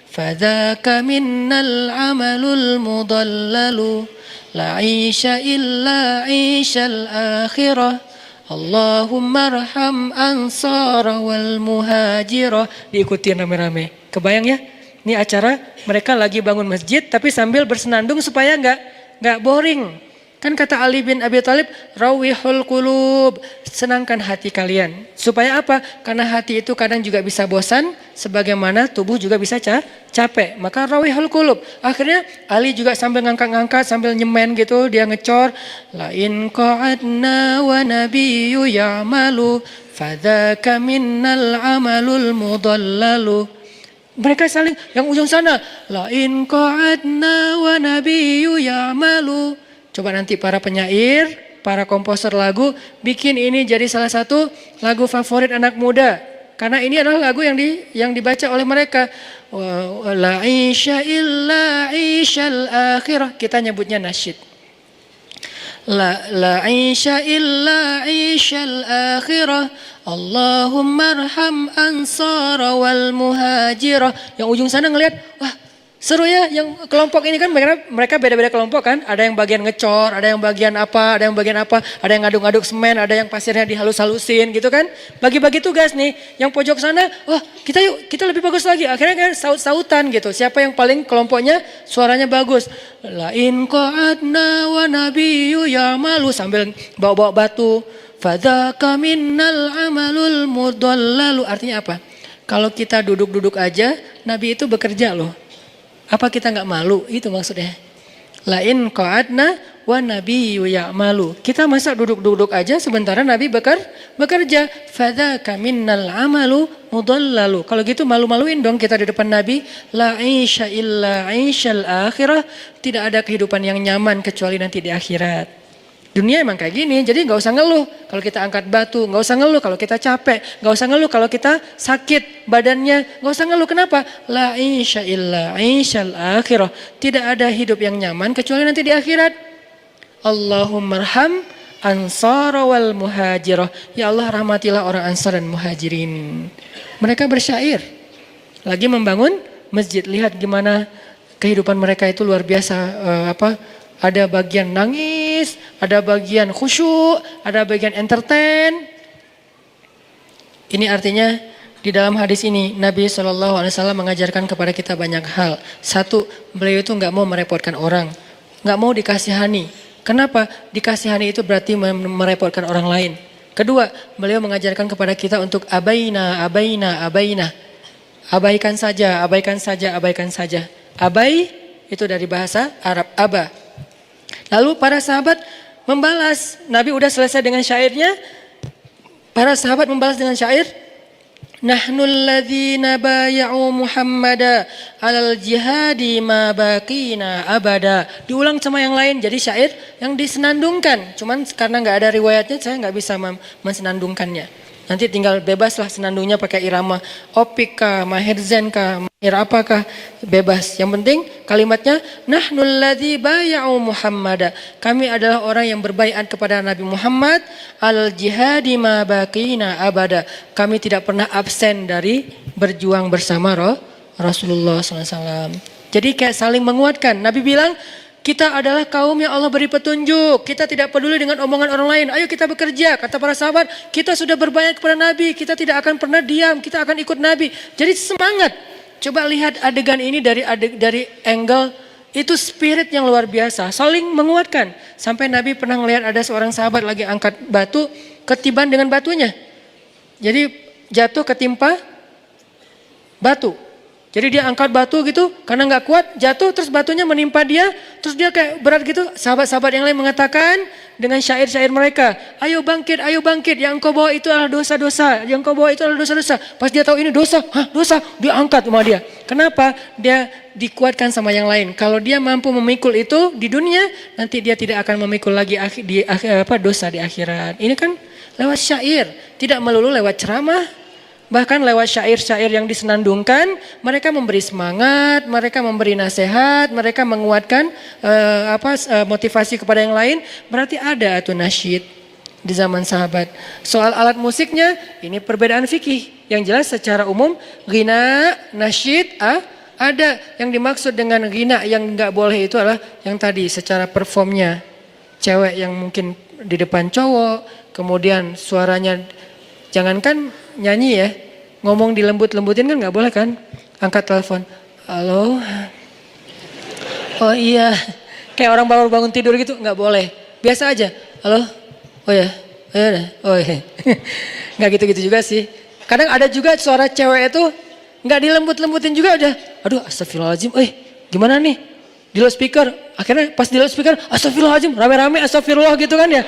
fadhaka minnal amalul mudallalu, la isha illa ishal akhirah, Allahumma arham ansara wal muhajirah. Diikuti rame-rame. Kebayang ya? Ini acara mereka lagi bangun masjid tapi sambil bersenandung supaya enggak boring. Kan kata Ali bin Abi Thalib, rawihul qulub, senangkan hati kalian. Supaya apa? Karena hati itu kadang juga bisa bosan, sebagaimana tubuh juga bisa capek. Maka rawihul qulub. Akhirnya Ali juga sambil ngangkat-ngangkat, sambil nyemen gitu, dia ngecor. La in qa'adna wa nabiyyu ya'malu, fadzaka minnal amalul mudallalu. Mereka saling, yang ujung sana, la in qa'adna wa nabiyyu ya'malu. Coba nanti para penyair, para komposer lagu bikin ini jadi salah satu lagu favorit anak muda. Karena ini adalah lagu yang dibaca oleh mereka. La isha illa ishal akhirah. Kita nyebutnya nasyid. La isha illa ishal akhirah. Allahumma arham ansara wal muhajirah. Yang ujung sana ngelihat, wah, seru ya, yang kelompok ini kan mereka beda-beda kelompok kan. Ada yang bagian ngecor, ada yang bagian apa, ada yang ngaduk-ngaduk semen, ada yang pasirnya dihalus-halusin gitu kan. Bagi-bagi tugas nih. Yang pojok sana, wah kita lebih bagus lagi. Akhirnya kan saut-sautan gitu. Siapa yang paling kelompoknya suaranya bagus. La in qa'adna wa nabiyyu ya'malu, sambil bawa-bawa batu. Fadzaka minnal amalul mudallalu. Artinya apa? Kalau kita duduk-duduk aja, Nabi itu bekerja loh. Apa kita nggak malu? Itu maksudnya. La in qa'adna wa nabiyyu ya'malu. Kita masa duduk-duduk aja sementara Nabi bekerja. Fadzaka minnal amalu mudallalu. Kalau gitu malu-maluin dong kita di depan Nabi. La 'aisha illa 'aishal akhirah. Tidak ada kehidupan yang nyaman kecuali nanti di akhirat. Dunia emang kayak gini, jadi nggak usah ngeluh kalau kita angkat batu, nggak usah ngeluh kalau kita capek, nggak usah ngeluh kalau kita sakit badannya, nggak usah ngeluh. Kenapa? La 'aisha illa 'aishal akhirah. Tidak ada hidup yang nyaman kecuali nanti di akhirat. Allahummarham ansara wal muhajirah. Ya Allah, rahmatilah orang Ansar dan Muhajirin. Mereka bersyair lagi membangun masjid. Lihat gimana kehidupan mereka itu luar biasa. Ada bagian nangis, ada bagian khusyuk, ada bagian entertain. Ini artinya di dalam hadis ini Nabi SAW mengajarkan kepada kita banyak hal. Satu, beliau itu nggak mau merepotkan orang, nggak mau dikasihani. Kenapa? Dikasihani itu berarti merepotkan orang lain. Kedua, beliau mengajarkan kepada kita untuk abaina. Abaikan saja. Abai itu dari bahasa Arab aba. Lalu para sahabat membalas. Nabi udah selesai dengan syairnya. Para sahabat membalas dengan syair. Nahnul ladzina bay'u Muhammada alal jihadi ma baqina abada. Diulang sama yang lain jadi syair yang disenandungkan. Cuman karena nggak ada riwayatnya saya nggak bisa mensenandungkannya. Nanti tinggal bebaslah senandungnya pakai irama opik kah, maherzen kah, mahir apakah, bebas. Yang penting kalimatnya nahnul ladzi bay'u Muhammada. Kami adalah orang yang berbaiat kepada Nabi Muhammad al jihadi ma baqina abada. Kami tidak pernah absen dari berjuang bersama Rasulullah SAW. Jadi kayak saling menguatkan. Nabi bilang, kita adalah kaum yang Allah beri petunjuk. Kita tidak peduli dengan omongan orang lain. Ayo kita bekerja. Kata para sahabat, kita sudah berbaiat kepada Nabi. Kita tidak akan pernah diam. Kita akan ikut Nabi. Jadi semangat. Coba lihat adegan ini dari angle itu spirit yang luar biasa. Saling menguatkan. Sampai Nabi pernah melihat ada seorang sahabat lagi angkat batu, ketiban dengan batunya. Jadi jatuh ketimpa batu. Jadi dia angkat batu gitu, karena nggak kuat, jatuh, terus batunya menimpa dia, terus dia kayak berat gitu. Sahabat-sahabat yang lain mengatakan dengan syair-syair mereka, ayo bangkit, yang engkau bawa itu adalah dosa-dosa, Pas dia tahu ini dosa, dia angkat sama dia. Kenapa? Dia dikuatkan sama yang lain. Kalau dia mampu memikul itu di dunia, nanti dia tidak akan memikul lagi dosa di akhirat. Ini kan lewat syair, tidak melulu lewat ceramah. Bahkan lewat syair-syair yang disenandungkan, mereka memberi semangat, mereka memberi nasihat, mereka menguatkan motivasi kepada yang lain. Berarti ada tuh nasyid di zaman sahabat. Soal alat musiknya, ini perbedaan fikih. Yang jelas secara umum, ghina, nasyid, ada. Yang dimaksud dengan ghina yang nggak boleh itu adalah yang tadi secara performnya. Cewek yang mungkin di depan cowok, kemudian suaranya jangankan nyanyi ya, ngomong dilembut-lembutin kan nggak boleh kan? Angkat telepon, halo, oh iya, kayak orang baru bangun tidur gitu nggak boleh. Biasa aja, halo, oh ya, oh iya, nggak gitu-gitu juga sih. Kadang ada juga suara cewek itu nggak dilembut-lembutin juga udah, aduh astagfirullahaladzim, gimana nih? Di loudspeaker, akhirnya pas di loudspeaker, astagfirullahaladzim, rame-rame astagfirullah gitu kan ya.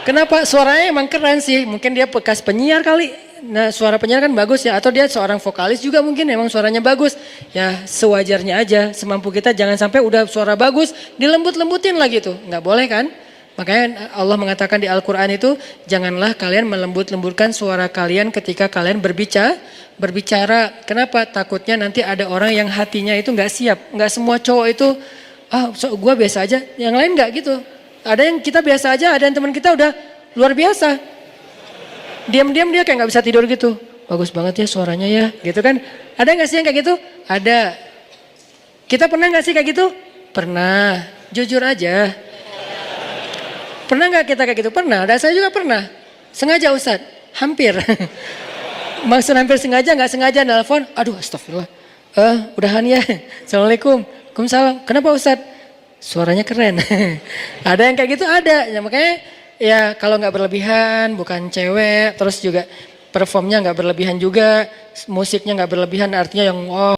Kenapa? Suaranya emang keren sih, mungkin dia bekas penyiar kali. Nah suara penyiar kan bagus ya, atau dia seorang vokalis juga mungkin emang suaranya bagus. Ya sewajarnya aja, semampu kita jangan sampai udah suara bagus dilembut-lembutin lagi tuh, nggak boleh kan? Makanya Allah mengatakan di Al-Quran itu, janganlah kalian melembut-lembutkan suara kalian ketika kalian berbicara. Kenapa? Takutnya nanti ada orang yang hatinya itu nggak siap. Nggak semua cowok itu, gue biasa aja, yang lain nggak gitu. Ada yang kita biasa aja, ada yang teman kita udah luar biasa. Diam-diam dia kayak gak bisa tidur gitu. Bagus banget ya suaranya ya, gitu kan. Ada gak sih yang kayak gitu? Ada. Kita pernah gak sih kayak gitu? Pernah. Jujur aja. Pernah gak kita kayak gitu? Pernah. Dan saya juga pernah. Sengaja Ustadz. Hampir. Maksud hampir sengaja, gak sengaja nelfon. Aduh astagfirullah. Udahan ya. Assalamualaikum. Waalaikumsalam. Kenapa Ustadz? Suaranya keren. Ada yang kayak gitu? Ada. Ya, makanya ya kalau nggak berlebihan, bukan cewek, terus juga performnya nggak berlebihan juga, musiknya nggak berlebihan, artinya yang